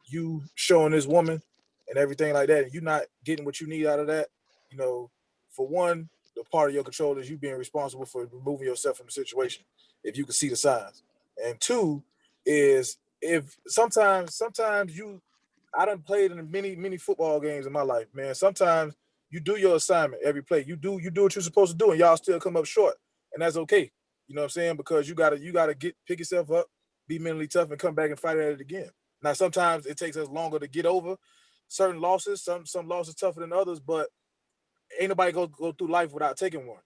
you showing this woman and everything like that, and you not getting what you need out of that. You know, for one, the part of your control is you being responsible for removing yourself from the situation if you can see the signs. And two is if sometimes I done played in many football games in my life, man. Sometimes you do your assignment every play. You do what you're supposed to do, and y'all still come up short, and that's okay. You know what I'm saying? Because you gotta pick yourself up, be mentally tough, and come back and fight at it again. Now sometimes it takes us longer to get over certain losses, some losses tougher than others, but ain't nobody go through life without taking one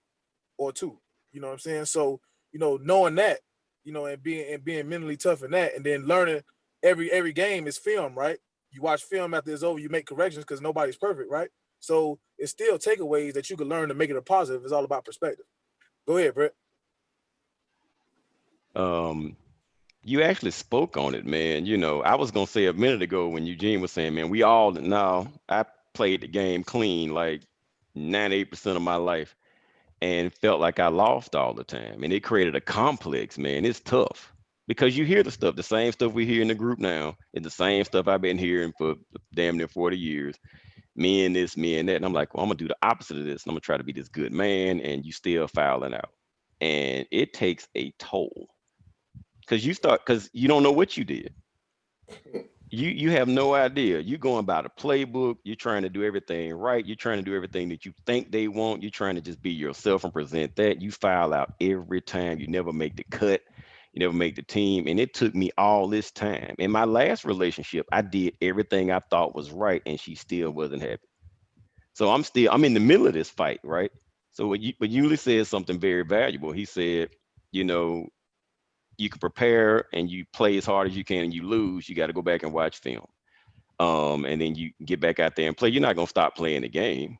or two. You know what I'm saying? So, knowing that, and being mentally tough in that, and then learning every game is film, right? You watch film after it's over, you make corrections because nobody's perfect, right? So it's still takeaways that you can learn to make it a positive. It's all about perspective. Go ahead, Brett. You actually spoke on it, man. I was gonna say a minute ago when Eugene was saying, man, we all now I played the game clean like 98% of my life and felt like I lost all the time. And it created a complex, man. It's tough because you hear the same stuff we hear in the group now. It's the same stuff I've been hearing for damn near 40 years. Me and this, me and that. And I'm like, well, I'm gonna do the opposite of this. And I'm gonna try to be this good man, and you still fouling out. And it takes a toll because you don't know what you did. You have no idea. You're going by the playbook. You're trying to do everything right. You're trying to do everything that you think they want. You're trying to just be yourself and present that. You foul out every time. You never make the cut. You never make the team. And it took me all this time. In my last relationship, I did everything I thought was right, and she still wasn't happy. So I'm in the middle of this fight, right? So what Yuli said something very valuable. He said, you know, you can prepare and you play as hard as you can and you lose, you got to go back and watch film. And then you get back out there and play. You're not going to stop playing the game.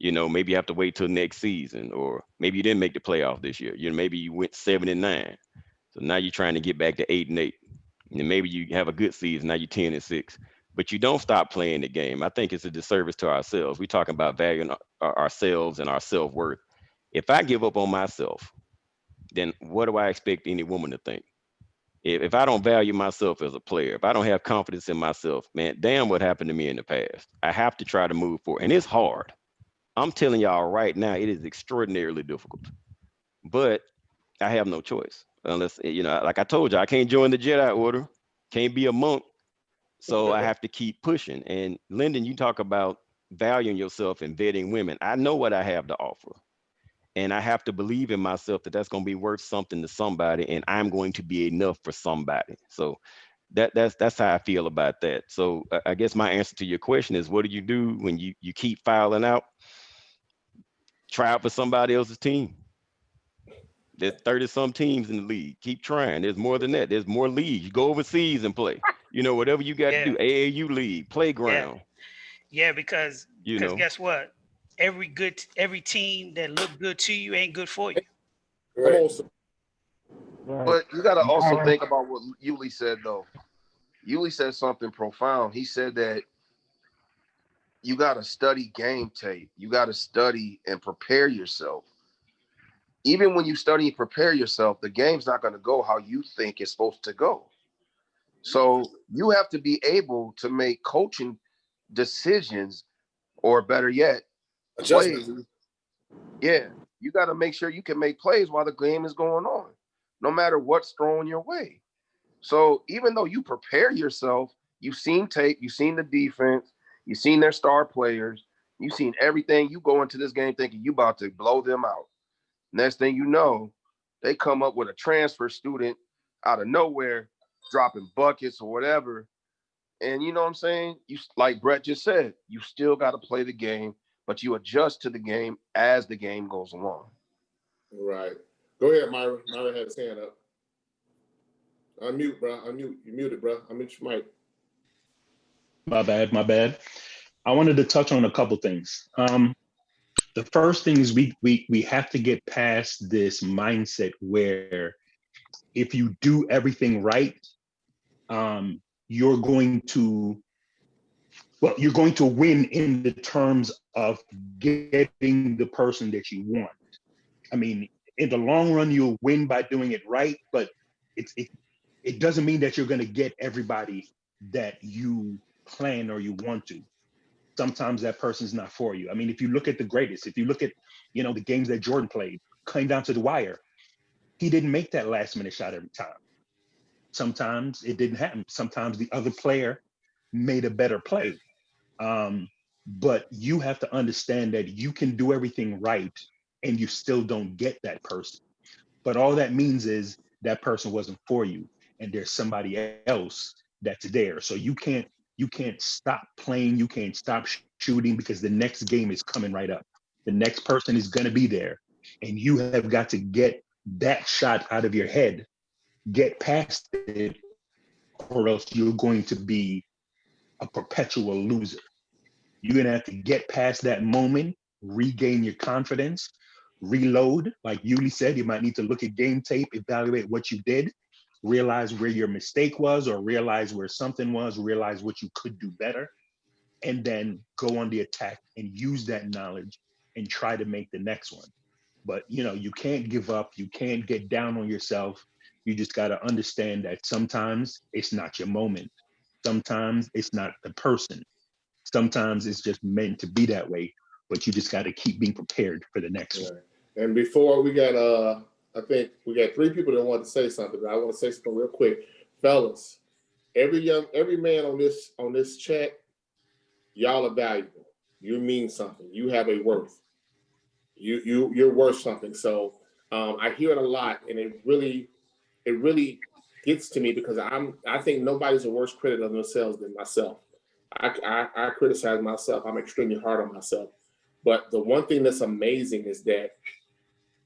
Maybe you have to wait till next season, or maybe you didn't make the playoff this year. Maybe you went 7-9. So now you're trying to get back to 8-8. And then maybe you have a good season. Now you're 10-6. But you don't stop playing the game. I think it's a disservice to ourselves. We're talking about valuing ourselves and our self-worth. If I give up on myself, then what do I expect any woman to think? If I don't value myself as a player, if I don't have confidence in myself, man, damn what happened to me in the past. I have to try to move forward. And it's hard. I'm telling y'all right now, it is extraordinarily difficult. But I have no choice. Unless, like I told you, I can't join the Jedi Order, can't be a monk. So I have to keep pushing. And Lyndon, you talk about valuing yourself and vetting women. I know what I have to offer. And I have to believe in myself that that's going to be worth something to somebody, and I'm going to be enough for somebody. So that's how I feel about that. So I guess my answer to your question is, what do you do when you keep filing out? Try out for somebody else's team. There's 30 some teams in the league. Keep trying. There's more than that. There's more leagues. You go overseas and play. Whatever you got to do. AAU league, playground. Yeah, because You know. guess what? Every team that look good to you ain't good for you. Right. But you got to also think about what Yuli said, though. Yuli said something profound. He said that you got to study game tape. You got to study and prepare yourself. Even when you study and prepare yourself, the game's not going to go how you think it's supposed to go. So you have to be able to make coaching decisions, or better yet, plays. Yeah, you got to make sure you can make plays while the game is going on, no matter what's thrown your way. So even though you prepare yourself, you've seen tape, you've seen the defense, you've seen their star players, you've seen everything. You go into this game thinking you about to blow them out. Next thing you know, they come up with a transfer student out of nowhere, dropping buckets or whatever. And you know what I'm saying? You, like Brett just said, you still got to play the game, but you adjust to the game as the game goes along. Right. Go ahead, Myra. Myra had his hand up. Unmute, bro. Unmute. You muted, bro. Unmute your mic. My bad. I wanted to touch on a couple things. The first thing is we have to get past this mindset where if you do everything right, you're going to win in the terms of getting the person that you want. I mean, in the long run, you'll win by doing it right, but it doesn't mean that you're going to get everybody that you plan or you want to. Sometimes that person's not for you. I mean, if you look at the greatest, if you look at, the games that Jordan played, came down to the wire, he didn't make that last minute shot every time. Sometimes it didn't happen. Sometimes the other player made a better play. But you have to understand that you can do everything right and you still don't get that person. But all that means is that person wasn't for you and there's somebody else that's there. So you can't you can't stop playing, you can't stop shooting, because the next game is coming right up. The next person is going to be there, and you have got to get that shot out of your head, get past it, or else you're going to be a perpetual loser. You're going to have to get past that moment, regain your confidence, reload. Like Yuli said, you might need to look at game tape, evaluate what you did, realize where your mistake was, or realize where something was, realize what you could do better, and then go on the attack and use that knowledge and try to make the next one. But you can't give up, you can't get down on yourself. You just got to understand that sometimes it's not your moment. Sometimes it's not the person. Sometimes it's just meant to be that way, but you just got to keep being prepared for the next one. And before we got, I think we got 3 people that want to say something, but I want to say something real quick. Fellas, every man on this chat, y'all are valuable. You mean something. You have a worth. You're worth something. So I hear it a lot, and it really gets to me, because I think nobody's a worse critic of themselves than myself. I criticize myself. I'm extremely hard on myself. But the one thing that's amazing is that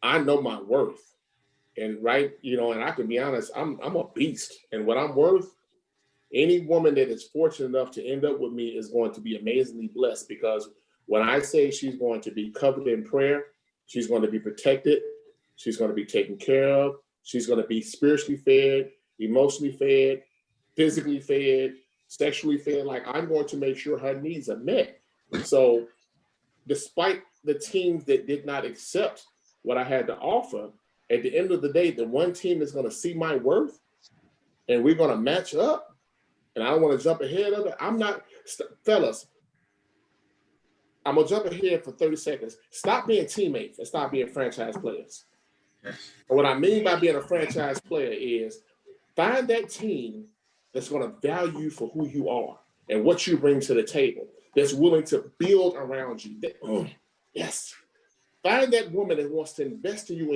I know my worth. And and I can be honest, I'm a beast. And what I'm worth, any woman that is fortunate enough to end up with me is going to be amazingly blessed, because when I say she's going to be covered in prayer, she's going to be protected, she's going to be taken care of, she's going to be spiritually fed, emotionally fed, physically fed, sexually fed. Like, I'm going to make sure her needs are met. So despite the teams that did not accept what I had to offer, at the end of the day, the one team that's going to see my worth and we're going to match up, and I don't want to jump ahead of it. Fellas, I'm going to jump ahead for 30 seconds. Stop being teammates and stop being franchise players. And what I mean by being a franchise player is find that team that's going to value you for who you are and what you bring to the table, that's willing to build around you. Yes. Find that woman that wants to invest in you,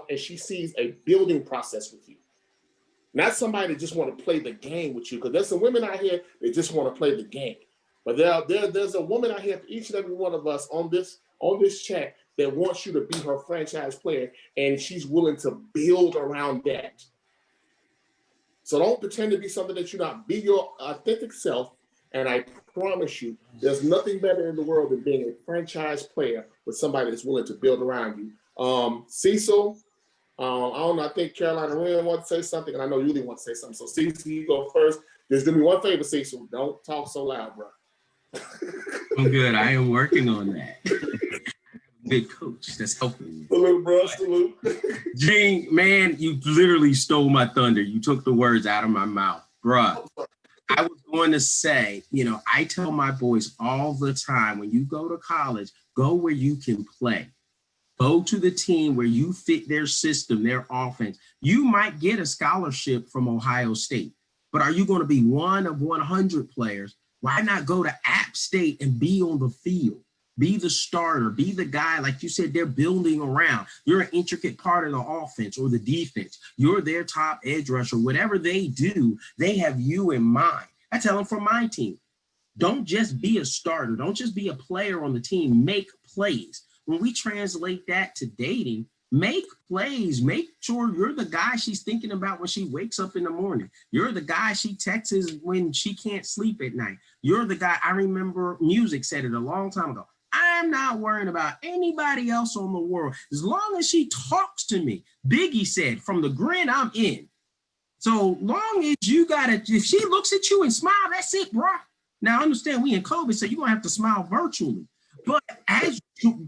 and she sees a building process with you. Not somebody that just want to play the game with you, because there's some women out here that just want to play the game. But there's a woman out here for each and every one of us on this chat that wants you to be her franchise player, and she's willing to build around that. So don't pretend to be something that you're not. Be your authentic self, and I promise you, there's nothing better in the world than being a franchise player with somebody that's willing to build around you. Cecil, I don't know, I think Carolina Wynn wants to say something, and I know Yuli wants to say something. So Cecil, you go first. Just do me one favor, Cecil. Don't talk so loud, bro. I'm good. I am working on that. Good coach that's helping me. Salute, bro. Salute. Gene, man, you literally stole my thunder. You took the words out of my mouth. Bruh, I was going to say, I tell my boys all the time, when you go to college, go where you can play. Go to the team where you fit their system, their offense. You might get a scholarship from Ohio State, but are you going to be one of 100 players? Why not go to App State and be on the field? Be the starter, be the guy, like you said, they're building around. You're an intricate part of the offense or the defense. You're their top edge rusher. Whatever they do, they have you in mind. I tell them for my team, don't just be a starter. Don't just be a player on the team. Make plays. When we translate that to dating, make plays. Make sure you're the guy she's thinking about when she wakes up in the morning. You're the guy she texts when she can't sleep at night. You're the guy, I remember Music said it a long time ago. I'm not worrying about anybody else on the world. As long as she talks to me. Biggie said, from the grin, I'm in. So long as if she looks at you and smile, that's it, bro. Now, understand we in COVID, so you're going to have to smile virtually. But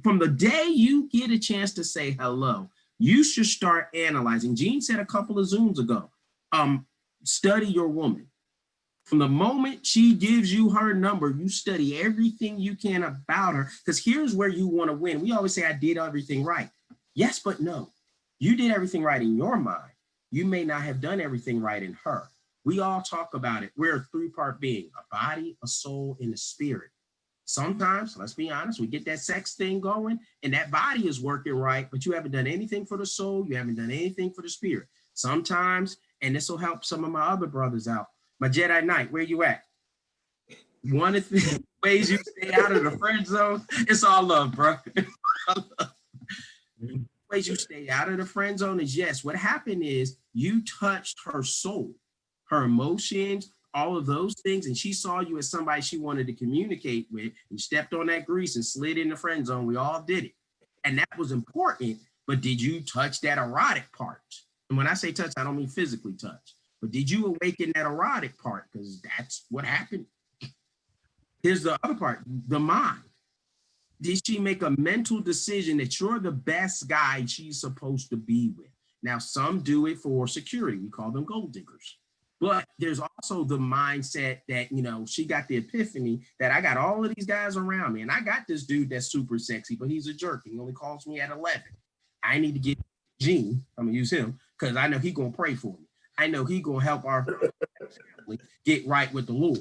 from the day you get a chance to say hello, you should start analyzing. Gene said a couple of Zooms ago, study your woman. From the moment she gives you her number, you study everything you can about her, because here's where you want to win. We always say, I did everything right. Yes, but no. You did everything right in your mind. You may not have done everything right in her. We all talk about it. We're a 3-part being, a body, a soul, and a spirit. Sometimes, let's be honest, we get that sex thing going and that body is working right, but you haven't done anything for the soul. You haven't done anything for the spirit. Sometimes, and this will help some of my other brothers out. My Jedi Knight, where you at? One of the ways you stay out of the friend zone, it's all love, bro. Ways you stay out of the friend zone is yes. What happened is you touched her soul, her emotions, all of those things, and she saw you as somebody she wanted to communicate with. You stepped on that grease and slid in the friend zone. We all did it, and that was important. But did you touch that erotic part? And when I say touch, I don't mean physically touch. But did you awaken that erotic part? Because that's what happened. Here's the other part, the mind. Did she make a mental decision that you're the best guy she's supposed to be with? Now, some do it for security. We call them gold diggers. But there's also the mindset that, you know, she got the epiphany that I got all of these guys around me. And I got this dude that's super sexy, but he's a jerk. And he only calls me at 11. I need to get Gene. I'm going to use him because I know he's going to pray for me. I know he's going to help our family get right with the Lord.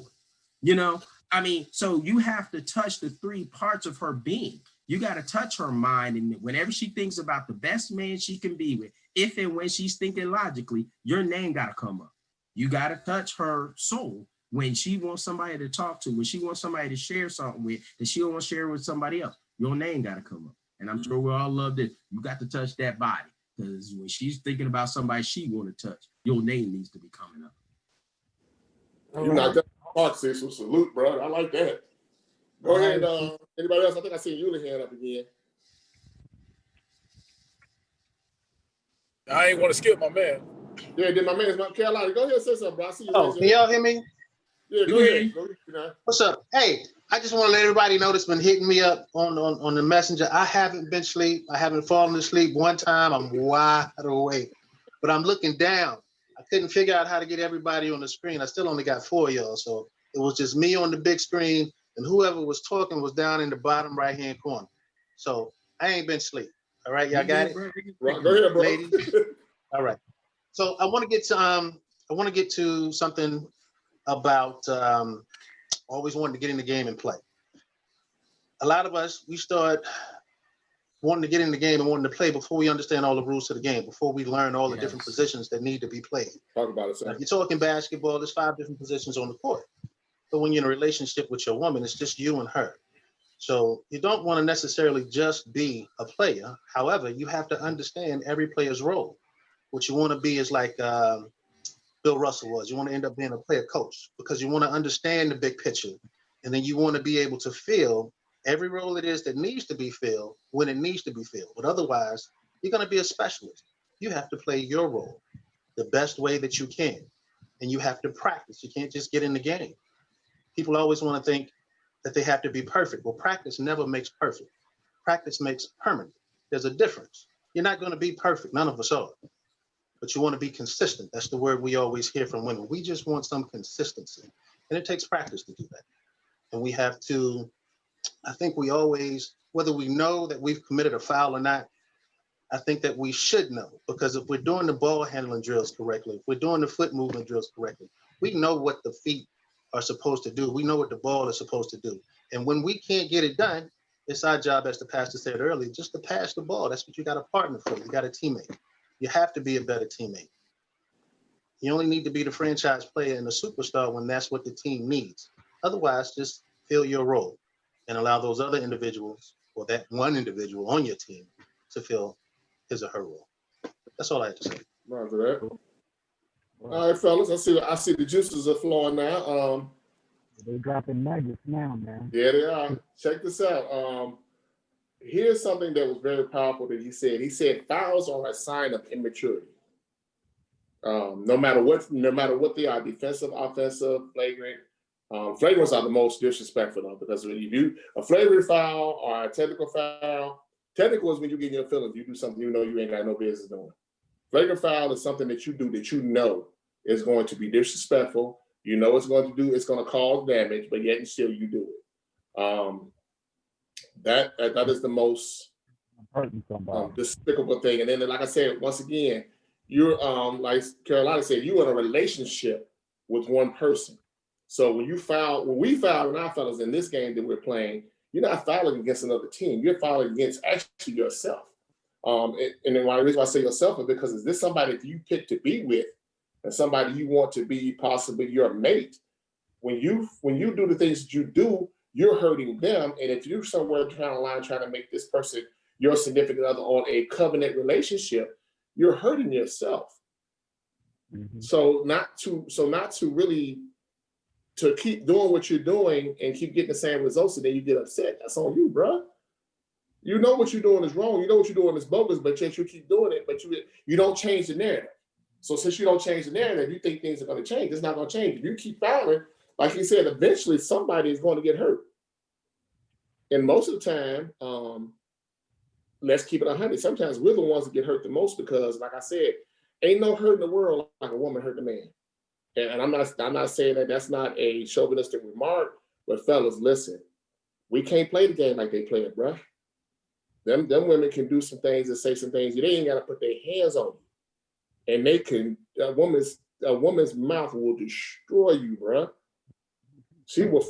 You know, I mean, so you have to touch the three parts of her being. You got to touch her mind. And whenever she thinks about the best man she can be with, if and when she's thinking logically, your name got to come up. You got to touch her soul when she wants somebody to talk to, when she wants somebody to share something with, that she don't want to share with somebody else. Your name got to come up. And I'm sure we all love it. You got to touch that body, because when she's thinking about somebody she want to touch, your name needs to be coming up. You knocked that part, sis. So salute, bro. I like that. Go ahead. Anybody else? I think I see Yulia hand up again. I ain't want to skip my man. Yeah, did my man's North Carolina. Go ahead and say something, bro. I see you. Oh, can y'all hear me? Yeah, go ahead. Go ahead. What's up? Hey, I just want to let everybody know that's been hitting me up on the messenger. I haven't been asleep. I haven't fallen asleep one time. I'm wide awake, but I'm looking down. I couldn't figure out how to get everybody on the screen. I still only got 4 of y'all, so it was just me on the big screen, and whoever was talking was down in the bottom right-hand corner. So I ain't been asleep. All right, y'all got it? Right, go ahead, bro. Ladies. All right. So I want to get to something about always wanting to get in the game and play. A lot of us, we start wanting to get in the game and wanting to play before we understand all the rules of the game, before we learn all the different positions that need to be played. Talk about it, sir. Now, if you're talking basketball, there's 5 different positions on the court. But when you're in a relationship with your woman, it's just you and her. So you don't want to necessarily just be a player. However, you have to understand every player's role. What you want to be is like Bill Russell was. You want to end up being a player coach because you want to understand the big picture. And then you want to be able to fill every role it is that needs to be filled when it needs to be filled. But otherwise, you're going to be a specialist. You have to play your role the best way that you can. And you have to practice. You can't just get in the game. People always want to think that they have to be perfect. Well, practice never makes perfect. Practice makes permanent. There's a difference. You're not going to be perfect. None of us are. But you want to be consistent. That's the word we always hear from women. We just want some consistency. And it takes practice to do that. And we have to, I think we always, whether we know that we've committed a foul or not, I think that we should know. Because if we're doing the ball handling drills correctly, if we're doing the foot movement drills correctly, we know what the feet are supposed to do. We know what the ball is supposed to do. And when we can't get it done, it's our job, as the pastor said earlier, just to pass the ball. That's what you got a partner for. You got a teammate. You have to be a better teammate. You only need to be the franchise player and the superstar when that's what the team needs. Otherwise, just fill your role and allow those other individuals or that one individual on your team to fill his or her role. That's all I have to say. Roger that. All right, fellas. I see the juices are flowing now. They dropping nuggets now, man. Yeah, they are. Check this out. Here's something that was very powerful that he said. He said fouls are a sign of immaturity. No matter what they are, defensive, offensive, flagrant. Flagrants are the most disrespectful though, because when you do a flagrant foul or a technical foul, technical is when you get in your feelings. You do something you know you ain't got no business doing. Flagrant foul is something that you do that you know is going to be disrespectful. You know it's going to cause damage, but yet and still you do it. That is the most despicable thing. And then, like I said, once again, you're like Carolina said, you're in a relationship with one person. So when we foul in our fellas in this game that we're playing, you're not fouling against another team. You're fouling against actually yourself. And then the reason why I say yourself is because is this somebody that you pick to be with and somebody you want to be possibly your mate? when you do the things that you do, you're hurting them. And if you're somewhere down the line trying to make this person your significant other on a covenant relationship, you're hurting yourself. Mhm. So not to really to keep doing what you're doing and keep getting the same results, and then you get upset. That's on you, bro. You know what you're doing is wrong. You know what you're doing is bogus, but yet you keep doing it. But you don't change the narrative. So since you don't change the narrative, you think things are going to change. It's not going to change. If you keep fouling, like you said, eventually somebody is going to get hurt. And most of the time, let's keep it 100. Sometimes we're the ones that get hurt the most because, like I said, ain't no hurt in the world like a woman hurt a man. And I'm not saying that that's not a chauvinistic remark, but fellas, listen, we can't play the game like they play it, bro. Them women can do some things and say some things. They ain't got to put their hands on you, and they can. A woman's mouth will destroy you, bro. She will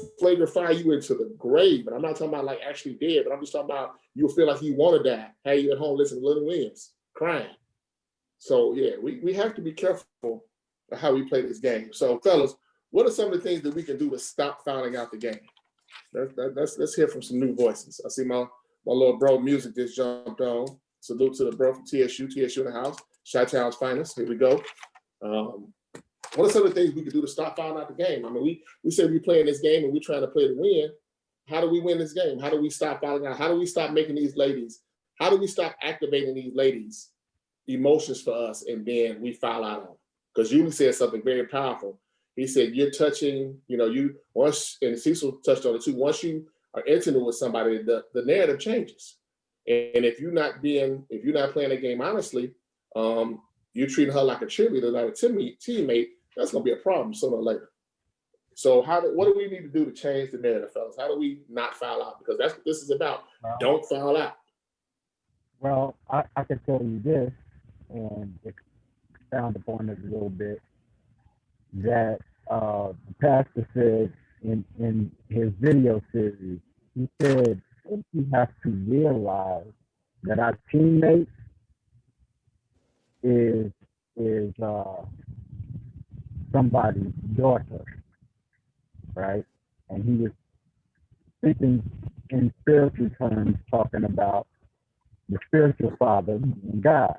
fire you into the grave. And I'm not talking about like actually dead, but I'm just talking about you'll feel like you want to die. Have you at home listening to Little Williams crying? So yeah, we have to be careful of how we play this game. So fellas, what are some of the things that we can do to stop fouling out the game? Let's hear from some new voices. I see my little bro music just jumped on. Salute to the bro from TSU in the house. Chi-Town's finest. Here we go. What are some of the things we could do to stop fouling out the game? I mean, we say we're playing this game and we're trying to play to win. How do we win this game? How do we stop fouling out? How do we stop making these ladies? How do we stop activating these ladies' emotions for us and then we foul out on them? Because Julie said something very powerful. He said, you're touching, you once, and Cecil touched on it too, once you are intimate with somebody, the narrative changes. And if you're not playing the game honestly, you're treating her like a cheerleader, like a teammate, that's gonna be a problem sooner or later. So what do we need to do to change the narrative, fellas? How do we not foul out? Because that's what this is about. Don't foul out. Well, I can tell you this and expound upon it a little bit, that the pastor said in his video series, he said, we have to realize that our teammates is somebody's daughter, right? And he was speaking in spiritual terms, talking about the spiritual father and God.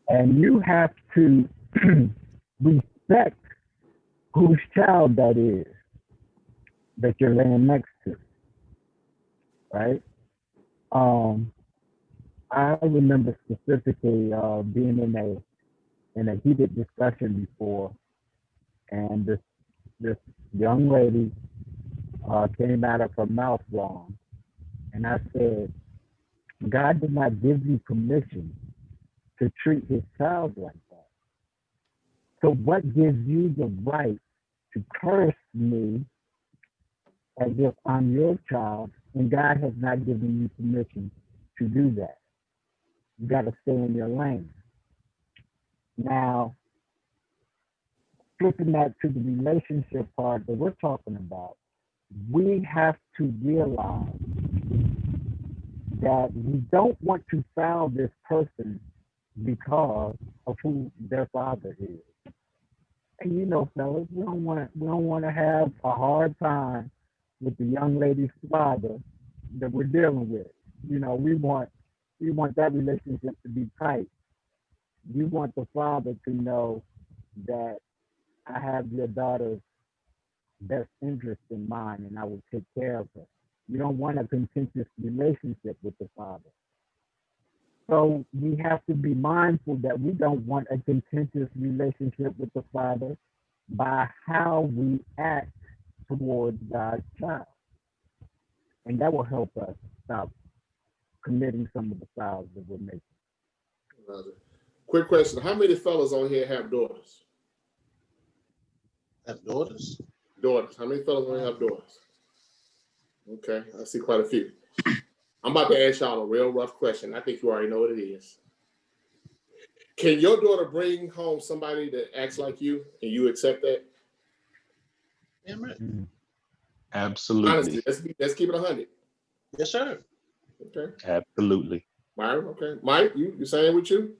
And you have to respect whose child that is that you're laying next to, right? I remember specifically being in a heated discussion before, and this young lady came out of her mouth wrong, and I said, God did not give you permission to treat his child like that. So what gives you the right to curse me as if I'm your child, and God has not given you permission to do that? You got to stay in your lane. Now, flipping that to the relationship part that we're talking about, we have to realize that we don't want to foul this person because of who their father is. And fellas, we don't want to have a hard time with the young lady's father that we're dealing with. We want that relationship to be tight. You want the father to know that I have your daughter's best interest in mind and I will take care of her. You don't want a contentious relationship with the father. So we have to be mindful that we don't want a contentious relationship with the father by how we act towards God's child. And that will help us stop committing some of the fouls that we're making. Quick question. How many fellas on here have daughters? Have daughters? Daughters. How many fellas on here have daughters? Okay, I see quite a few. I'm about to ask y'all a real rough question. I think you already know what it is. Can your daughter bring home somebody that acts like you and you accept that? Yeah, right. Absolutely. Honestly, let's keep it 100. Yes, sir. Okay. Absolutely. Myron, okay. Mike, you saying with you?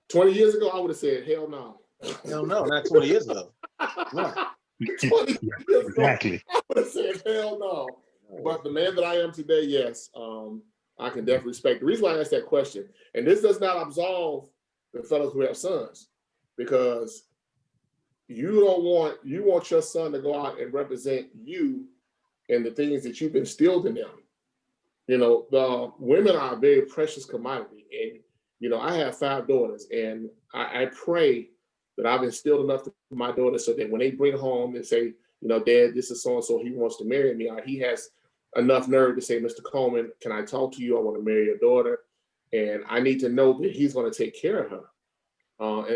20 years ago, I would have said, hell no. Hell no, not 20 years ago. 20 years ago, Exactly. I would have said, hell no. But the man that I am today, yes, I can definitely respect. The reason why I asked that question, and this does not absolve the fellows who have sons, because you want your son to go out and represent you and the things that you've instilled in them. You know, the women are a very precious commodity. And, you know, I have 5 daughters, and I pray that I've instilled enough to my daughters so that when they bring home and say, you know, Dad, this is so-and-so, he wants to marry me, or he has enough nerve to say, Mr. Coleman, can I talk to you? I want to marry your daughter. And I need to know that he's going to take care of her.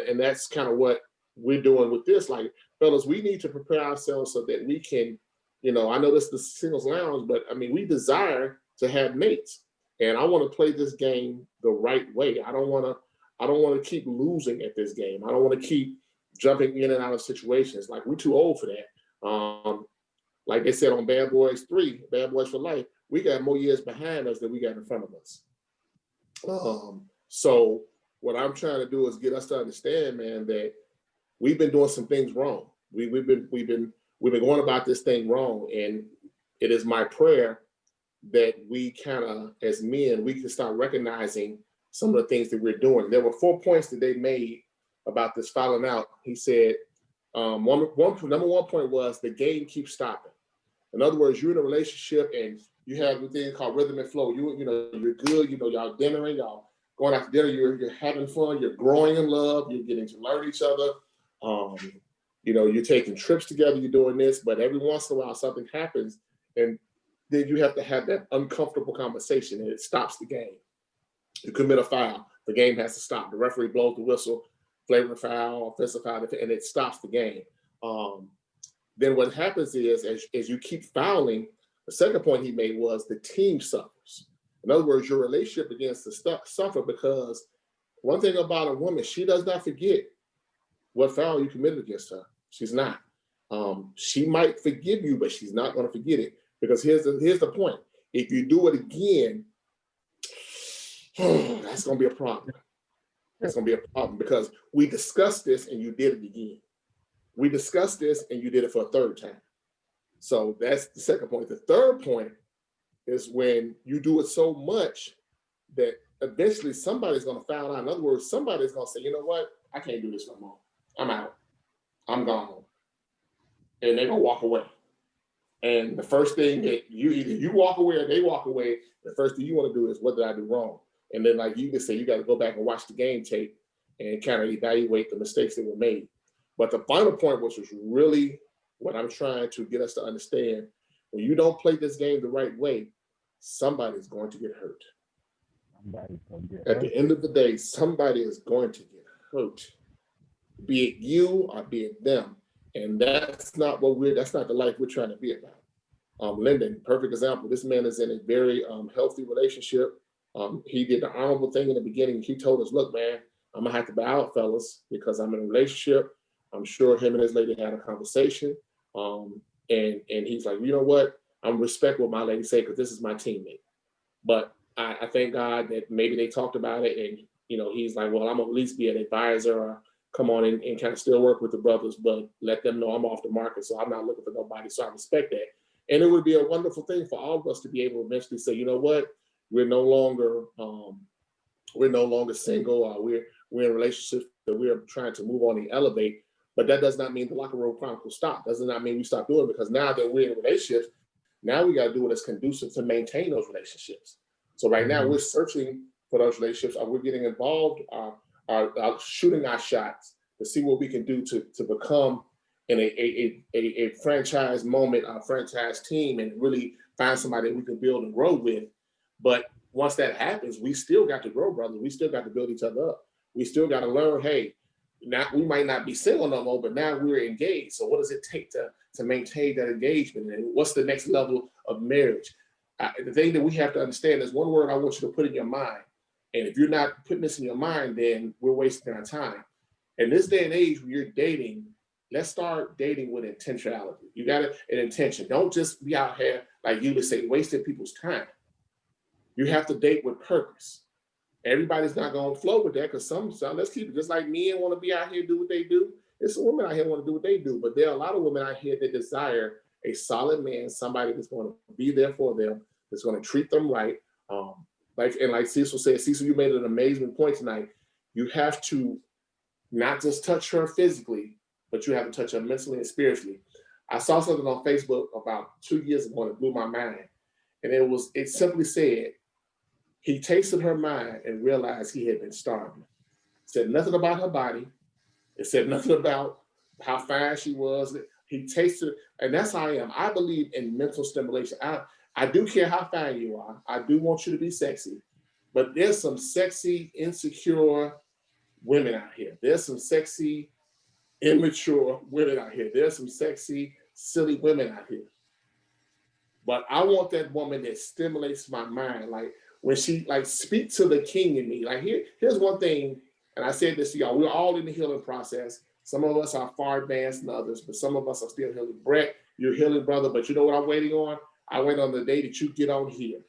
And that's kind of what we're doing with this. Like, fellas, we need to prepare ourselves so that we can, you know, I know this is the Singles Lounge, but I mean, we desire to have mates. And I want to play this game the right way. I don't want to keep losing at this game. I don't want to keep jumping in and out of situations. Like, we're too old for that. Like they said on Bad Boys 3, Bad Boys for Life, we got more years behind us than we got in front of us. So what I'm trying to do is get us to understand, man, that we've been doing some things wrong. We've been going about this thing wrong, and it is my prayer that we kind of, as men, we can start recognizing some of the things that we're doing. There were 4 points that they made about this falling out. He said, number one point was the game keeps stopping. In other words, you're in a relationship and you have a thing called rhythm and flow. You know, you're good. You know, y'all dinnering, y'all going out to dinner. You're having fun. You're growing in love. You're getting to learn each other. You know, you're taking trips together. You're doing this, but every once in a while something happens, and then you have to have that uncomfortable conversation, and it stops the game. You commit a foul, the game has to stop. The referee blows the whistle, flagrant foul, offensive foul, and it stops the game. Then what happens is, as you keep fouling, the second point he made was the team suffers. In other words, your relationship begins to suffer, because one thing about a woman, she does not forget what foul you committed against her. She's not. She might forgive you, but she's not going to forget it, because here's the point. If you do it again, that's going to be a problem. It's going to be a problem, because we discussed this and you did it again. We discussed this and you did it for a third time. So that's the second point. The third point is when you do it so much that eventually somebody's going to foul out. In other words, somebody's going to say, you know what? I can't do this no more. I'm out. I'm gone. And they're going to walk away. And the first thing that you walk away or they walk away, the first thing you want to do is, what did I do wrong? And then, like you can say, you got to go back and watch the game tape and kind of evaluate the mistakes that were made. But the final point, which was really what I'm trying to get us to understand, when you don't play this game the right way, somebody's going to get hurt. At the end of the day, somebody is going to get hurt, be it you or be it them. And that's not the life we're trying to be about. Lyndon, perfect example. This man is in a very healthy relationship. He did the honorable thing in the beginning. He told us, look, man, I'm gonna have to bow out, fellas, because I'm in a relationship. I'm sure him and his lady had a conversation. And he's like, you know what? I'm respect what my lady say, because this is my teammate. But I thank God that maybe they talked about it, and you know, he's like, well, I'm gonna at least be an advisor, or come on and kind of still work with the brothers, but let them know I'm off the market, so I'm not looking for nobody. So I respect that. And it would be a wonderful thing for all of us to be able to eventually say, you know what, we're no longer single, or we're in relationships that we're trying to move on and elevate. But that does not mean the locker room chronicles stop. Does not mean we stop doing it, because now that we're in relationships, now we got to do what is conducive to maintain those relationships. So right now we're searching for those relationships. We're getting involved, are shooting our shots to see what we can do to become in a franchise moment, a franchise team, and really find somebody that we can build and grow with. But once that happens, we still got to grow, brother. We still got to build each other up. We still got to learn, hey, now we might not be single no more, but now we're engaged. So what does it take to maintain that engagement? And what's the next level of marriage? The thing that we have to understand is one word I want you to put in your mind. And if you're not putting this in your mind, then we're wasting our time. In this day and age, when you're dating, let's start dating with intentionality. You got an intention. Don't just be out here, like you would say, wasting people's time. You have to date with purpose. Everybody's not going to flow with that, because some, let's keep it just like men want to be out here, do what they do. There's some women out here want to do what they do, but there are a lot of women out here that desire a solid man, somebody that's going to be there for them, that's going to treat them right. Like Cecil said, Cecil, you made an amazing point tonight. You have to not just touch her physically, but you have to touch her mentally and spiritually. I saw something on Facebook about 2 years ago that blew my mind. And it simply said, he tasted her mind and realized he had been starving. It said nothing about her body. It said nothing about how fine she was. He tasted, and that's how I am. I believe in mental stimulation. I do care how fine you are. I do want you to be sexy. But there's some sexy, insecure women out here. There's some sexy, immature women out here. There's some sexy, silly women out here. But I want that woman that stimulates my mind. Like when she speak to the king in me. Like here's one thing, and I said this to y'all, we're all in the healing process. Some of us are far advanced than others, but some of us are still healing. Brett, you're healing, brother, but you know what I'm waiting on? I wait on the day that you get on here.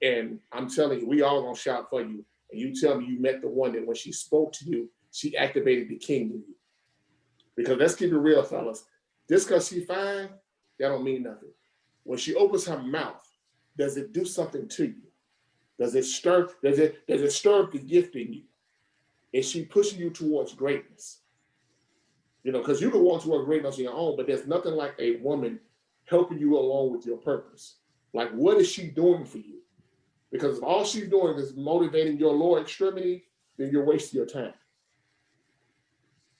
And I'm telling you, we all gonna shout for you. And you tell me you met the one that when she spoke to you, she activated the king in you. Because let's keep it real, fellas. Just because she fine, that don't mean nothing. When she opens her mouth, does it do something to you? Does it stir up the gift in you? Is she pushing you towards greatness? You know, because you can walk towards greatness on your own, but there's nothing like a woman helping you along with your purpose. Like, what is she doing for you? Because if all she's doing is motivating your lower extremity, then you're wasting your time.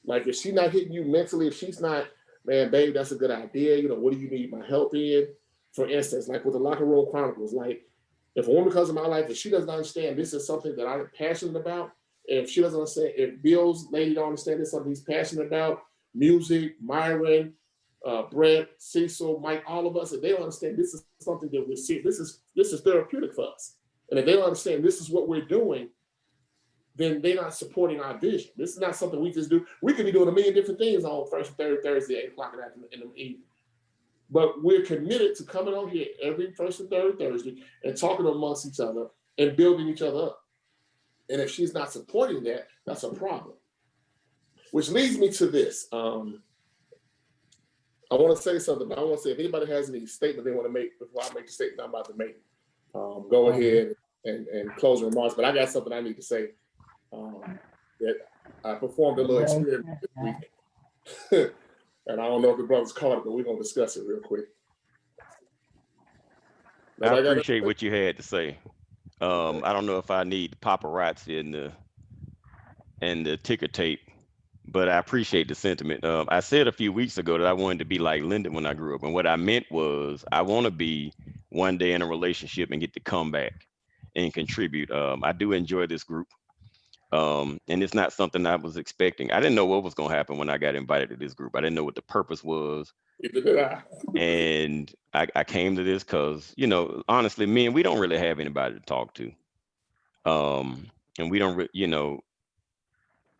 Like, if she's not hitting you mentally, if she's not, man, babe, that's a good idea. You know, what do you need my help in? For instance, like with the Locker Room Chronicles, like if a woman comes in my life and she doesn't understand this is something that I'm passionate about, if she doesn't understand, if Bill's lady don't understand this is something he's passionate about, music, Myron, Brett, Cecil, Mike, all of us, if they don't understand this is something that we see, this is therapeutic for us. And if they don't understand this is what we're doing, then they're not supporting our vision. This is not something we just do. We could be doing a million different things on first and third Thursday at 8 o'clock in the evening. But we're committed to coming on here every first and third Thursday and talking amongst each other and building each other up. And if she's not supporting that, that's a problem. Which leads me to this. I want to say something, but I want to say if anybody has any statement they want to make before I make the statement I'm about to make, go ahead and close remarks. But I got something I need to say that I performed a little experiment this week. And I don't know if the brothers caught it, but we're going to discuss it real quick. I appreciate what you had to say. I don't know if I need the paparazzi and the ticker tape, but I appreciate the sentiment. I said a few weeks ago that I wanted to be like Lyndon when I grew up. And what I meant was I want to be one day in a relationship and get to come back and contribute. I do enjoy this group. And it's not something I was expecting. I didn't know what was going to happen when I got invited to this group. I didn't know what the purpose was. And I came to this because, you know, honestly, men, we don't really have anybody to talk to. And we don't,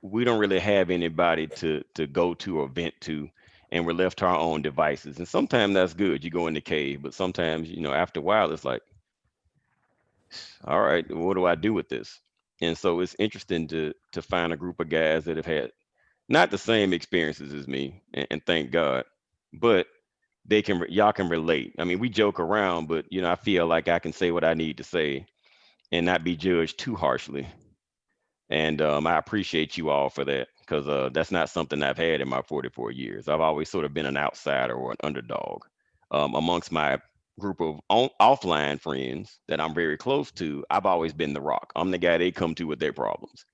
we don't really have anybody to go to or vent to, and we're left to our own devices. And sometimes that's good. You go in the cave, but sometimes, after a while, it's like, all right, what do I do with this? And so it's interesting to find a group of guys that have had not the same experiences as me, and thank God, but y'all can relate. I mean, we joke around, but I feel like I can say what I need to say and not be judged too harshly. And I appreciate you all for that, because that's not something I've had in my 44 years. I've always sort of been an outsider or an underdog amongst my group of offline friends that I'm very close to. I've always been the rock. I'm the guy they come to with their problems.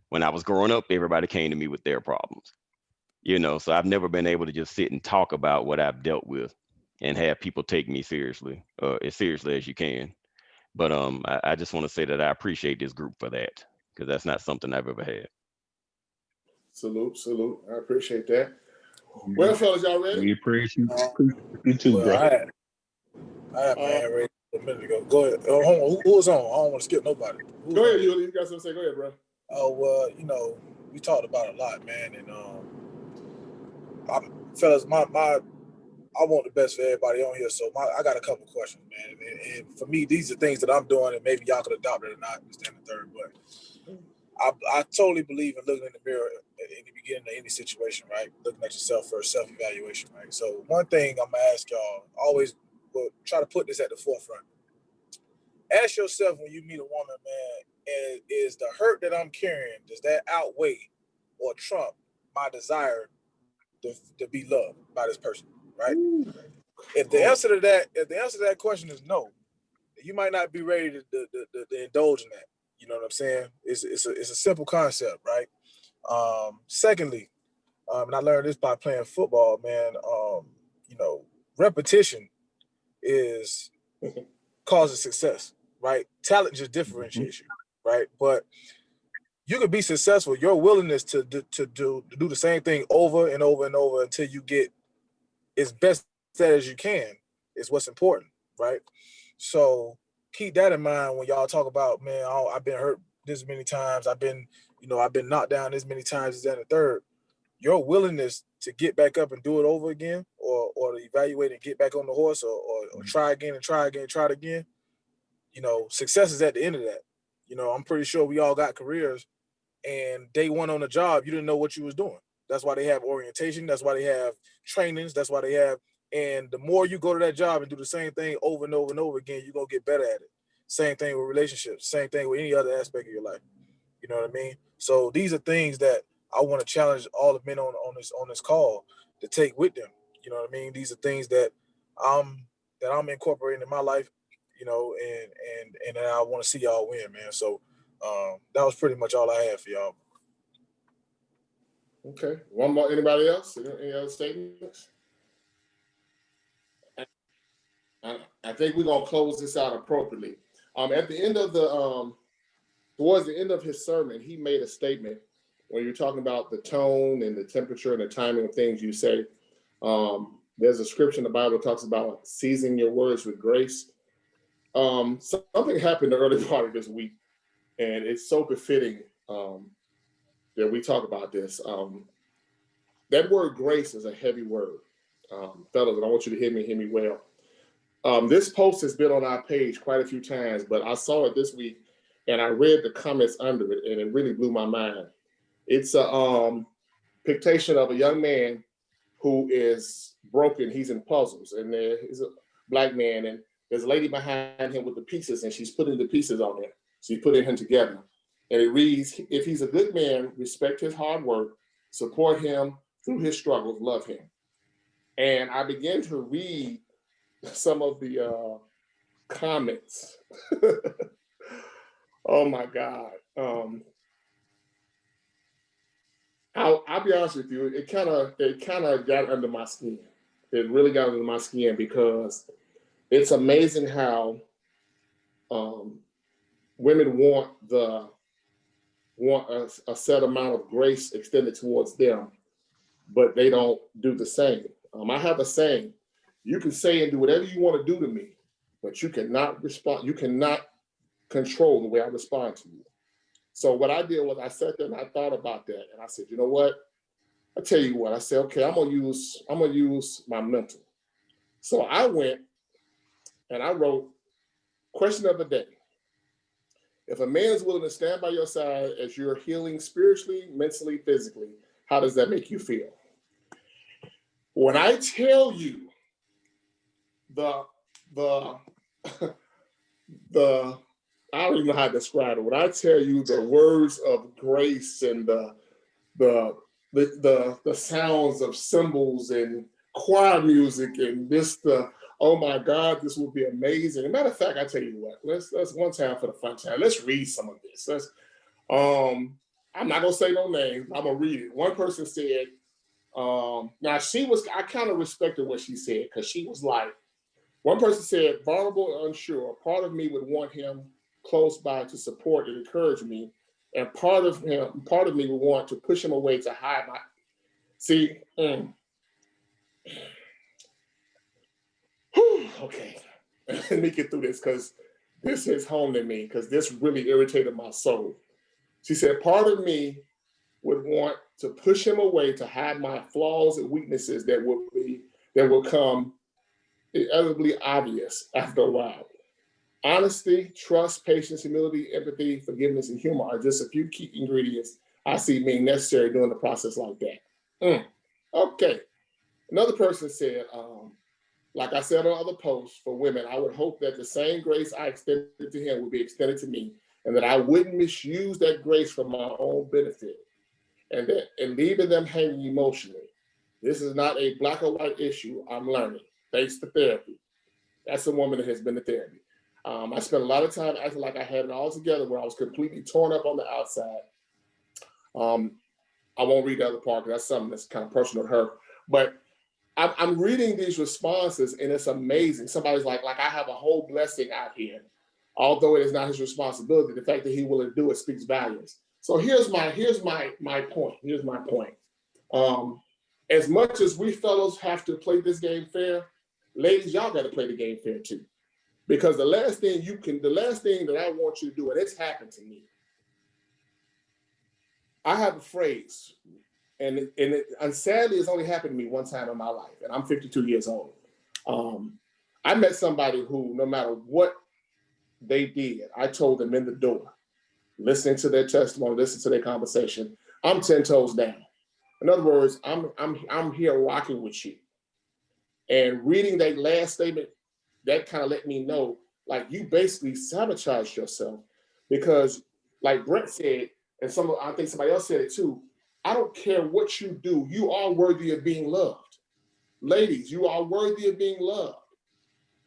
When I was growing up, everybody came to me with their problems. So I've never been able to just sit and talk about what I've dealt with and have people take me seriously, as seriously as you can. But I just want to say that I appreciate this group for that, because that's not something I've ever had. Salute. I appreciate that. Well, fellas, y'all ready? We appreciate you too, bro. I had my hand raised a minute ago. Go ahead. Hold on. Who was on? I don't want to skip nobody. Go ahead, Yuli. You got something to say? Go ahead, bro. Oh, well, we talked about it a lot, man. And fellas, I want the best for everybody on here. So I got a couple questions, man. And for me, these are things that I'm doing, and maybe y'all could adopt it or not. This and the third, but I totally believe in looking in the mirror in the beginning of any situation, right? Looking at yourself for self-evaluation, right? So one thing I'm gonna ask y'all, always will try to put this at the forefront. Ask yourself when you meet a woman, man, is the hurt that I'm carrying, does that outweigh or trump my desire to be loved by this person, right? If the answer to that question is no, you might not be ready to indulge in that. You know what I'm saying? It's a simple concept, right? Secondly, and I learned this by playing football, man. Repetition is causes success, right? Talent just differentiates you, right? But you could be successful. Your willingness to do the same thing over and over and over until you get as best as you can is what's important, right? So keep that in mind when y'all talk about, man, I've been hurt this many times. I've been knocked down this many times, this, that, and the third. Your willingness to get back up and do it over again, or to evaluate and get back on the horse, or try again and try again, try it again. Success is at the end of that. I'm pretty sure we all got careers, and day one on the job, you didn't know what you was doing. That's why they have orientation. That's why they have trainings. That's why they have. And the more you go to that job and do the same thing over and over and over again, you're gonna get better at it. Same thing with relationships. Same thing with any other aspect of your life. You know what I mean? So these are things that I want to challenge all the men on this call to take with them. You know what I mean? These are things that I'm incorporating in my life. And I want to see y'all win, man. So that was pretty much all I had for y'all. Okay. One more. Anybody else? Any other statements? I think we're gonna close this out appropriately. At the end of towards the end of his sermon, he made a statement when you're talking about the tone and the temperature and the timing of things you say. There's a scripture in the Bible that talks about seasoning your words with grace. Something happened the early part of this week, and it's so befitting that we talk about this. That word grace is a heavy word. Fellas, and I want you to hear me well. This post has been on our page quite a few times, but I saw it this week and I read the comments under it, and it really blew my mind. It's a pictation of a young man who is broken. He's in puzzles, and he's a black man, and there's a lady behind him with the pieces, and she's putting the pieces on him. She's putting him together. And it reads, if he's a good man, respect his hard work, support him through his struggles, love him. And I began to read some of the comments. Oh my God. I'll be honest with you, it kind of got under my skin. It really got under my skin because it's amazing how women want a set amount of grace extended towards them, but they don't do the same. I have a saying: you can say and do whatever you want to do to me, but you cannot respond. You cannot control the way I respond to you. So what I did was I sat there and I thought about that, and I said, you know what? I tell you what. I said, okay, I'm gonna use my mental. So I went and I wrote, question of the day: if a man is willing to stand by your side as you're healing spiritually, mentally, physically, how does that make you feel? When I tell you the I don't even know how to describe it. When I tell you the words of grace and the sounds of cymbals and choir music and oh my God, this will be amazing. As a matter of fact, I tell you what, let's one time for the fun time, let's read some of this. I'm not gonna say no names, I'm gonna read it. One person said, I kind of respected what she said, because she was like, one person said, vulnerable, unsure, part of me would want him close by to support and encourage me, and part of me would want to push him away to hide my, okay, let me get through this, because this hits home to me, because this really irritated my soul. She said, part of me would want to push him away to hide my flaws and weaknesses that will come inevitably obvious after a while. Honesty, trust, patience, humility, empathy, forgiveness, and humor are just a few key ingredients I see being necessary during the process like that. Okay. Another person said, like I said on other posts for women, I would hope that the same grace I extended to him would be extended to me, and that I wouldn't misuse that grace for my own benefit and leaving them hanging emotionally. This is not a black or white issue. I'm learning thanks to therapy. That's a woman that has been to therapy. I spent a lot of time acting like I had it all together, where I was completely torn up on the outside. I won't read the other part because that's something that's kind of personal to her. But I'm reading these responses, and it's amazing. Somebody's like I have a whole blessing out here, although it is not his responsibility. The fact that he will do it speaks volumes. So here's my point. Here's my point. As much as we fellows have to play this game fair, ladies, y'all got to play the game fair too. Because the last thing that I want you to do, and it's happened to me. I have a phrase, and sadly, it's only happened to me one time in my life, and I'm 52 years old. I met somebody who, no matter what they did, I told them in the door, listening to their testimony, listening to their conversation, I'm 10 toes down. In other words, I'm here rocking with you. And reading that last statement, that kind of let me know, like, you basically sabotaged yourself, because like Brett said, and I think somebody else said it too, I don't care what you do, you are worthy of being loved. Ladies, you are worthy of being loved.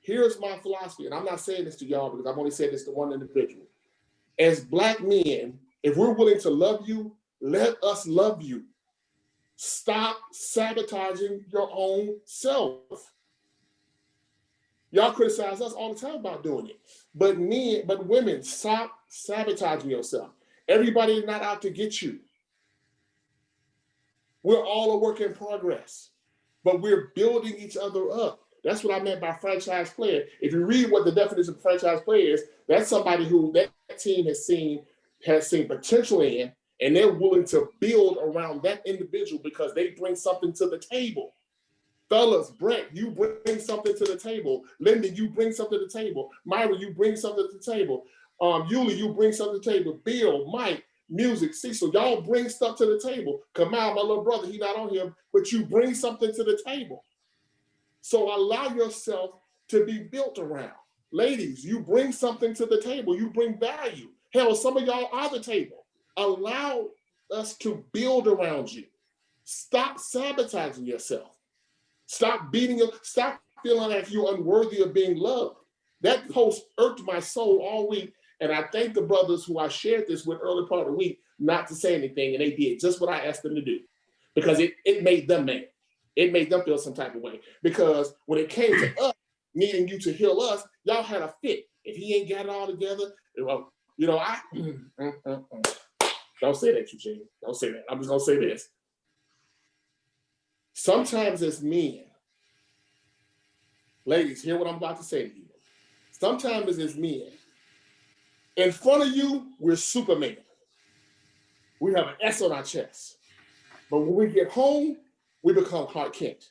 Here's my philosophy, and I'm not saying this to y'all because I've only said this to one individual. As Black men, if we're willing to love you, let us love you. Stop sabotaging your own self. Y'all criticize us all the time about doing it. But women, stop sabotaging yourself. Everybody is not out to get you. We're all a work in progress, but we're building each other up. That's what I meant by franchise player. If you read what the definition of franchise player is, that's somebody who that team has seen potential in, and they're willing to build around that individual because they bring something to the table. Fellas, Brett, you bring something to the table. Linda, you bring something to the table. Myra, you bring something to the table. Yuli, you bring something to the table. Bill, Mike, Music, Cecil, y'all bring stuff to the table. Kamal, my little brother, he's not on here, but you bring something to the table. So allow yourself to be built around. Ladies, you bring something to the table. You bring value. Hell, some of y'all are the table. Allow us to build around you. Stop sabotaging yourself. Stop feeling like you're unworthy of being loved. That post irked my soul all week. And I thank the brothers who I shared this with early part of the week not to say anything. And they did just what I asked them to do, because it made them mad. It made them feel some type of way, because when it came to us needing you to heal us, y'all had a fit. If he ain't got it all together, well, don't say that, Eugene. Don't say that. I'm just gonna say this. Sometimes as men, ladies, hear what I'm about to say to you. Sometimes as men, in front of you, we're Superman. We have an S on our chest. But when we get home, we become Clark Kent.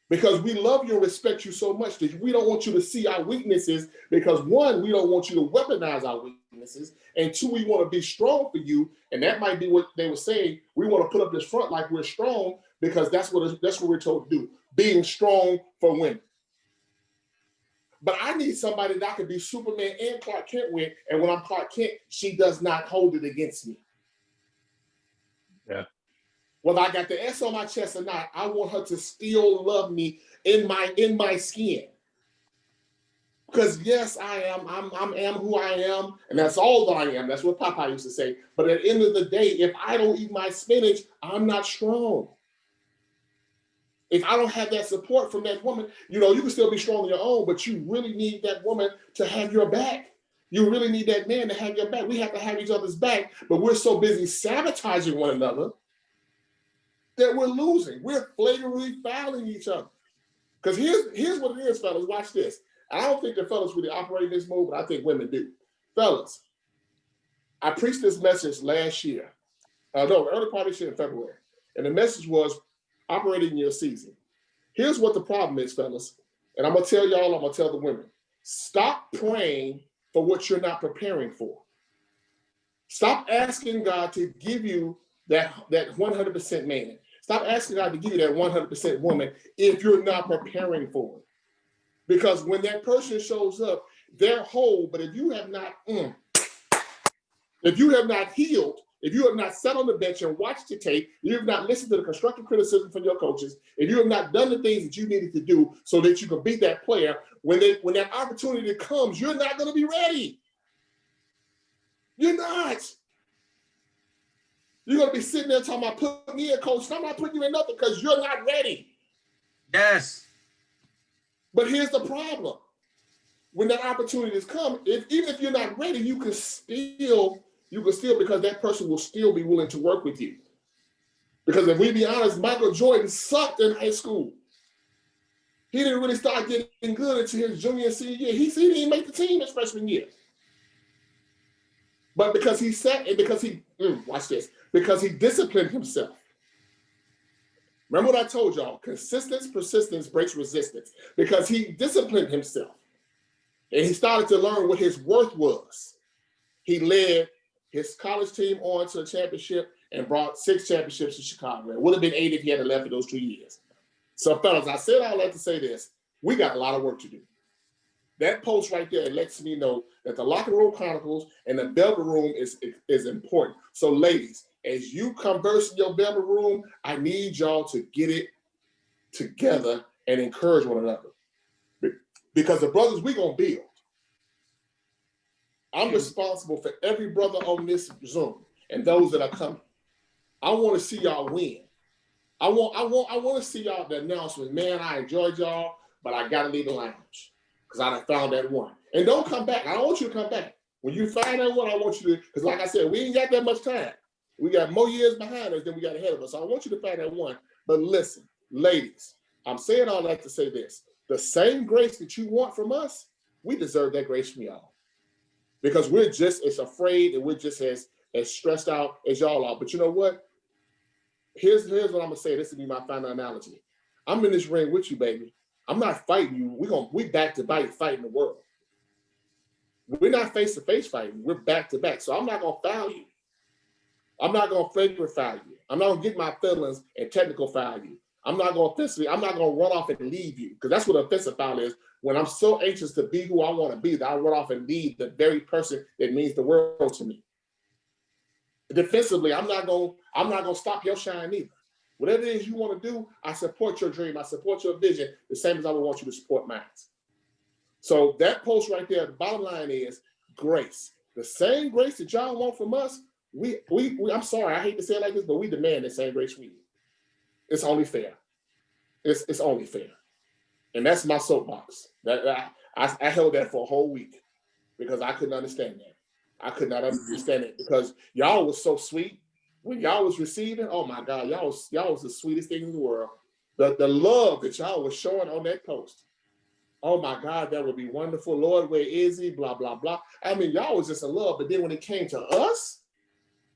Because we love you and respect you so much that we don't want you to see our weaknesses, because one, we don't want you to weaponize our weaknesses, and two, we want to be strong for you. And that might be what they were saying. We want to put up this front like we're strong, because that's what we're told to do, being strong for women. But I need somebody that I could be Superman and Clark Kent with, and when I'm Clark Kent, she does not hold it against me. Yeah. Whether I got the S on my chest or not, I want her to still love me in my skin. Because yes, I am who I am, and that's all that I am. That's what Papa used to say. But at the end of the day, if I don't eat my spinach, I'm not strong. If I don't have that support from that woman, you can still be strong on your own, but you really need that woman to have your back. You really need that man to have your back. We have to have each other's back, but we're so busy sabotaging one another that we're losing. We're flagrantly fouling each other. Because here's what it is, fellas. Watch this. I don't think the fellas really operate in this mode, but I think women do. Fellas, I preached this message last year. Early part of this year in February. And the message was operating in your season. Here's what the problem is, fellas. And I'm going to tell y'all, I'm going to tell the women. Stop praying for what you're not preparing for. Stop asking God to give you that 100% man. Stop asking God to give you that 100% woman if you're not preparing for it. Because when that person shows up, they're whole, but if you have not healed, if you have not sat on the bench and watched the tape, you have not listened to the constructive criticism from your coaches, if you have not done the things that you needed to do so that you can beat that player, when that opportunity comes, you're not going to be ready. You're not. You're going to be sitting there talking about, put me in, coach. I'm not putting you in nothing because you're not ready. Yes. But here's the problem. When that opportunity has come, even if you're not ready, you can still, because that person will still be willing to work with you. Because if we be honest, Michael Jordan sucked in high school. He didn't really start getting good until his junior and senior year. He didn't make the team his freshman year. But because he sat and because he, watch this, because he disciplined himself. Remember what I told y'all, persistence breaks resistance. Because he disciplined himself. And he started to learn what his worth was. He led his college team on to a championship and brought 6 championships to Chicago. It would have been 8 if he had left for those 2 years. So, fellas, I said all that to say this. We got a lot of work to do. That post right there lets me know that the Locker Room Chronicles and the Velvet Room is important. So, ladies, as you converse in your Velvet Room, I need y'all to get it together and encourage one another. Because the brothers we gonna build. I'm responsible for every brother on this Zoom and those that are coming. I want to see y'all win. I want to see y'all the announcement. Man, I enjoyed y'all, but I gotta leave the lounge because I done found that one. And don't come back. I don't want you to come back. When you find that one, I want you to, because like I said, we ain't got that much time. We got more years behind us than we got ahead of us. So I want you to find that one. But listen, ladies, I'm saying all that to say this. The same grace that you want from us, we deserve that grace from y'all. Because we're just as afraid and we're just as stressed out as y'all are. But you know what? Here's what I'm gonna say. This will be my final analogy. I'm in this ring with you, baby. I'm not fighting you. We back to back fighting the world. We're not face to face fighting. We're back to back. So I'm not gonna foul you. I'm not gonna flagrant foul you. I'm not gonna get my feelings and technical foul you. I'm not gonna run off and leave you, because that's what offensive foul is. When I'm so anxious to be who I want to be that I run off and leave the very person that means the world to me. Defensively, I'm not gonna stop your shine either. Whatever it is you want to do, I support your dream. I support your vision the same as I would want you to support mine. So that post right there, the bottom line is grace. The same grace that y'all want from us, we I'm sorry, I hate to say it like this, but we demand the same grace from you. It's only fair. It's only fair. And that's my soapbox. I held that for a whole week because I couldn't understand that. I could not understand it because y'all was so sweet. When y'all was receiving, oh my God, y'all was the sweetest thing in the world. The love that y'all was showing on that post. Oh my God, that would be wonderful. Lord, where is he? Blah, blah, blah. I mean, y'all was just in love. But then when it came to us,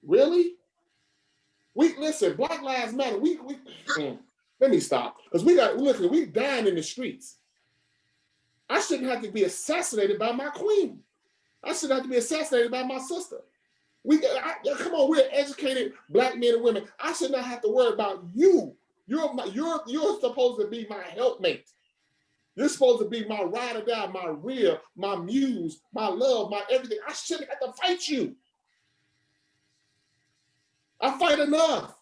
really? Listen, Black Lives Matter. Let me stop. Because we dying in the streets. I shouldn't have to be assassinated by my queen. I shouldn't have to be assassinated by my sister. Come on, we're educated Black men and women. I should not have to worry about you. You're supposed to be my helpmate. You're supposed to be my ride or die, my rear, my muse, my love, my everything. I shouldn't have to fight you. I fight enough.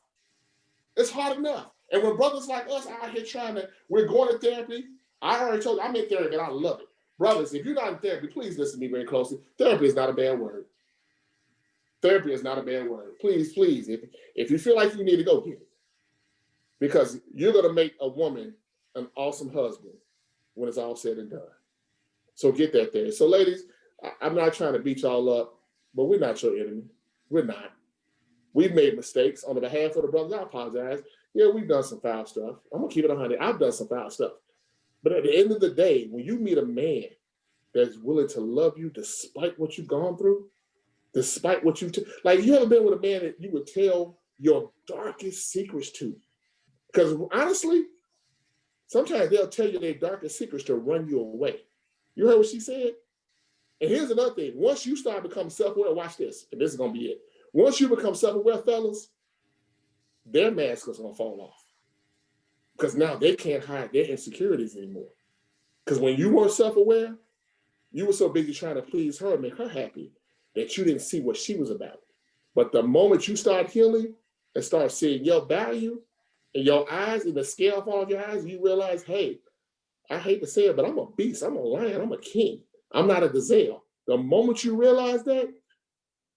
It's hard enough. And when brothers like us out here we're going to therapy. I already told you, I'm in therapy and I love it. Brothers, if you're not in therapy, please listen to me very closely. Therapy is not a bad word. Therapy is not a bad word. Please, please, if you feel like you need to go, get it. Because you're going to make a woman an awesome husband when it's all said and done. So get that there. So ladies, I'm not trying to beat y'all up, but we're not your enemy. We're not. We've made mistakes. On the behalf of the brothers, I apologize. Yeah, we've done some foul stuff. I'm going to keep it 100. I've done some foul stuff. But at the end of the day, when you meet a man that's willing to love you despite what you've gone through, despite what like you ever been with a man that you would tell your darkest secrets to? Because honestly, sometimes they'll tell you their darkest secrets to run you away. You heard what she said? And here's another thing. Once you start becoming self-aware, watch this, and this is going to be it. Once you become self-aware, fellas, their mask is going to fall off. Because now they can't hide their insecurities anymore. Because when you weren't self-aware, you were so busy trying to please her and make her happy that you didn't see what she was about. But the moment you start healing and start seeing your value in your eyes, in the scale fall of your eyes, you realize, hey, I hate to say it, but I'm a beast. I'm a lion. I'm a king. I'm not a gazelle. The moment you realize that,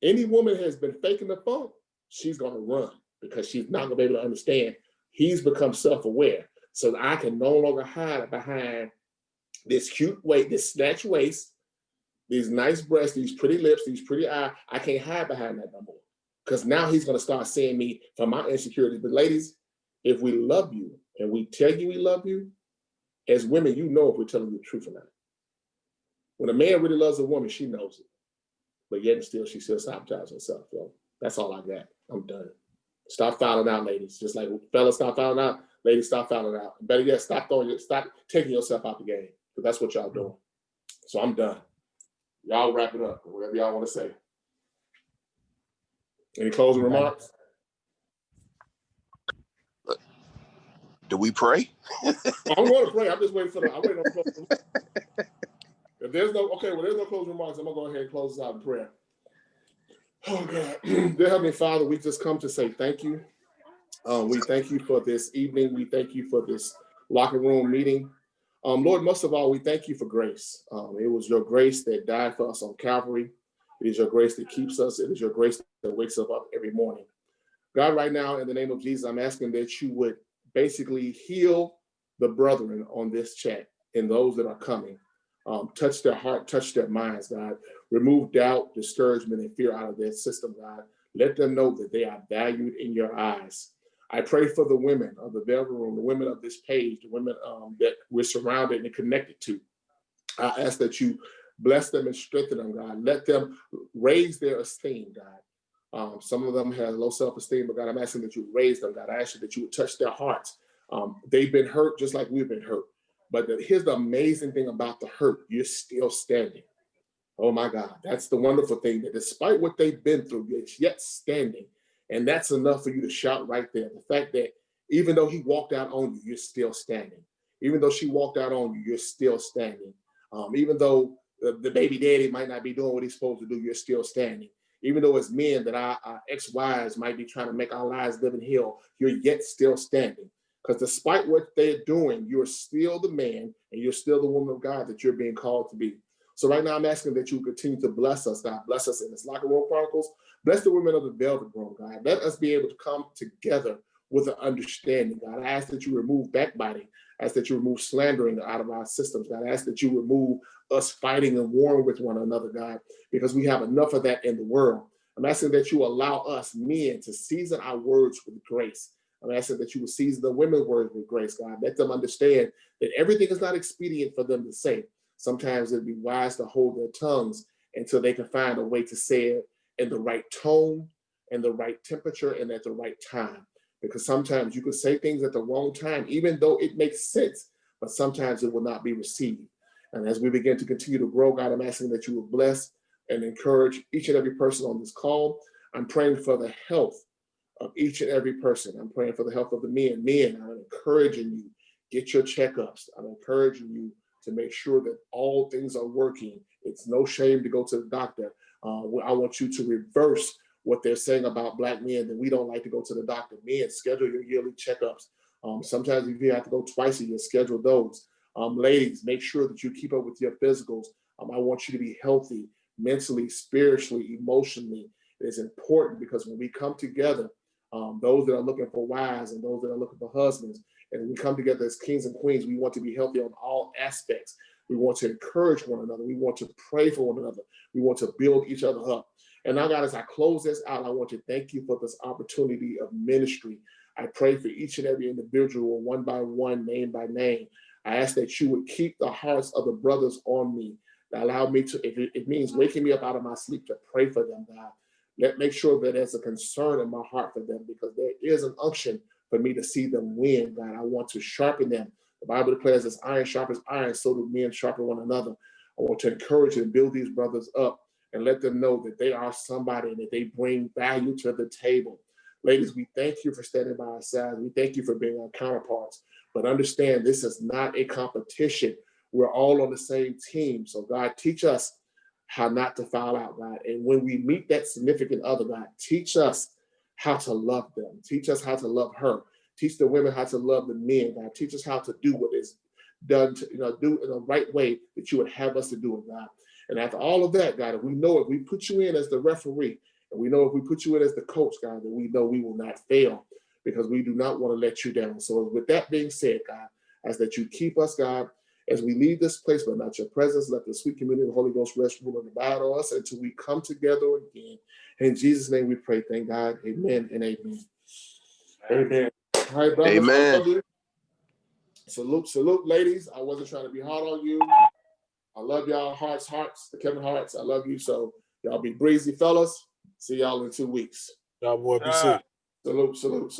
any woman has been faking the funk, she's going to run because she's not going to be able to understand. He's become self-aware. So I can no longer hide behind this cute waist, this snatched waist, these nice breasts, these pretty lips, these pretty eyes. I can't hide behind that no more. Because now he's going to start seeing me for my insecurities. But ladies, if we love you and we tell you we love you, as women, you know if we're telling you the truth or not. When a man really loves a woman, she knows it. But yet and still, she still sabotages herself. So that's all I got. I'm done. Stop fouling out, ladies. Just like fellas stop fouling out, ladies stop fouling out. Better yet, stop taking yourself out the game. Because that's what y'all doing. So I'm done. Y'all wrap it up, whatever y'all want to say. Any closing remarks? Do we pray? I'm going to pray. I'm just waiting I'm waiting on the closing remarks. If there's no closing remarks, I'm going to go ahead and close this out in prayer. Oh, God. Dear Heavenly Father, we just come to say thank you. We thank you for this evening. We thank you for this locker room meeting. Lord, most of all, we thank you for grace. It was your grace that died for us on Calvary. It is your grace that keeps us. It is your grace that wakes us up every morning. God, right now, in the name of Jesus, I'm asking that you would basically heal the brethren on this chat and those that are coming. Touch their heart, touch their minds, God. Remove doubt, discouragement, and fear out of their system, God. Let them know that they are valued in your eyes. I pray for the women of the Velvet Room, the women of this page, the women that we're surrounded and connected to. I ask that you bless them and strengthen them, God. Let them raise their esteem, God. Some of them have low self-esteem, but God, I'm asking that you raise them, God. I ask you that you would touch their hearts. They've been hurt just like we've been hurt. But here's the amazing thing about the hurt. You're still standing. Oh my God, that's the wonderful thing, that despite what they've been through, you're yet standing. And that's enough for you to shout right there. The fact that even though he walked out on you, you're still standing. Even though she walked out on you, you're still standing. Even though the baby daddy might not be doing what he's supposed to do, you're still standing. Even though as men that our ex-wives might be trying to make our lives live in hell, you're yet still standing. Because despite what they're doing, you're still the man and you're still the woman of God that you're being called to be. So right now I'm asking that you continue to bless us, God. Bless us in this Locker Room Chronicles. Bless the women of the Velvet Room, God. Let us be able to come together with an understanding, God. I ask that you remove backbiting. I ask that you remove slandering out of our systems, God. I ask that you remove us fighting and warring with one another, God, because we have enough of that in the world. I'm asking that you allow us, men, to season our words with grace. I'm asking that you will season the women's words with grace, God. Let them understand that everything is not expedient for them to say. Sometimes it'd be wise to hold their tongues until they can find a way to say it in the right tone, and the right temperature, and at the right time. Because sometimes you can say things at the wrong time, even though it makes sense, but sometimes it will not be received. And as we begin to continue to grow, God, I'm asking that you will bless and encourage each and every person on this call. I'm praying for the health of each and every person. I'm praying for the health of the men. Men, I'm encouraging you, get your checkups. I'm encouraging you to make sure that all things are working. It's no shame to go to the doctor. I want you to reverse what they're saying about Black men, that we don't like to go to the doctor. Men, schedule your yearly checkups. Sometimes if you have to go twice a year, schedule those. Ladies, make sure that you keep up with your physicals. I want you to be healthy mentally, spiritually, emotionally. It is important because when we come together, those that are looking for wives and those that are looking for husbands, and we come together as kings and queens, we want to be healthy on all aspects. We want to encourage one another. We want to pray for one another. We want to build each other up. And now, God, as I close this out, I want to thank you for this opportunity of ministry. I pray for each and every individual, one by one, name by name. I ask that you would keep the hearts of the brothers on me. That allow me to, if it means waking me up out of my sleep, to pray for them, God. Make sure that there's a concern in my heart for them, because there is an unction for me to see them win, God. I want to sharpen them. The Bible declares as iron sharpens iron, so do men sharpen one another. I want to encourage and build these brothers up and let them know that they are somebody and that they bring value to the table. Ladies, we thank you for standing by our side. We thank you for being our counterparts. But understand, this is not a competition. We're all on the same team. So God, teach us how not to foul out, God. And when we meet that significant other, God, teach us how to love them. Teach us how to love her. Teach the women how to love the men, God. Teach us how to do what is done, to, do in the right way that you would have us to do it, God. And after all of that, God, we know if we put you in as the referee, and we know if we put you in as the coach, God, that we know we will not fail because we do not want to let you down. So with that being said, God, I ask that you keep us, God, as we leave this place, but not your presence. Let the sweet community of the Holy Ghost rest, rule, and abide on us until we come together again. In Jesus' name we pray. Thank God. Amen and amen. Amen. All right, brothers. Amen. I love you. Salute, ladies. I wasn't trying to be hard on you. I love y'all. Hearts, the Kevin Hearts. I love you. So y'all be breezy, fellas. See y'all in 2 weeks. Y'all boy be safe. Salute.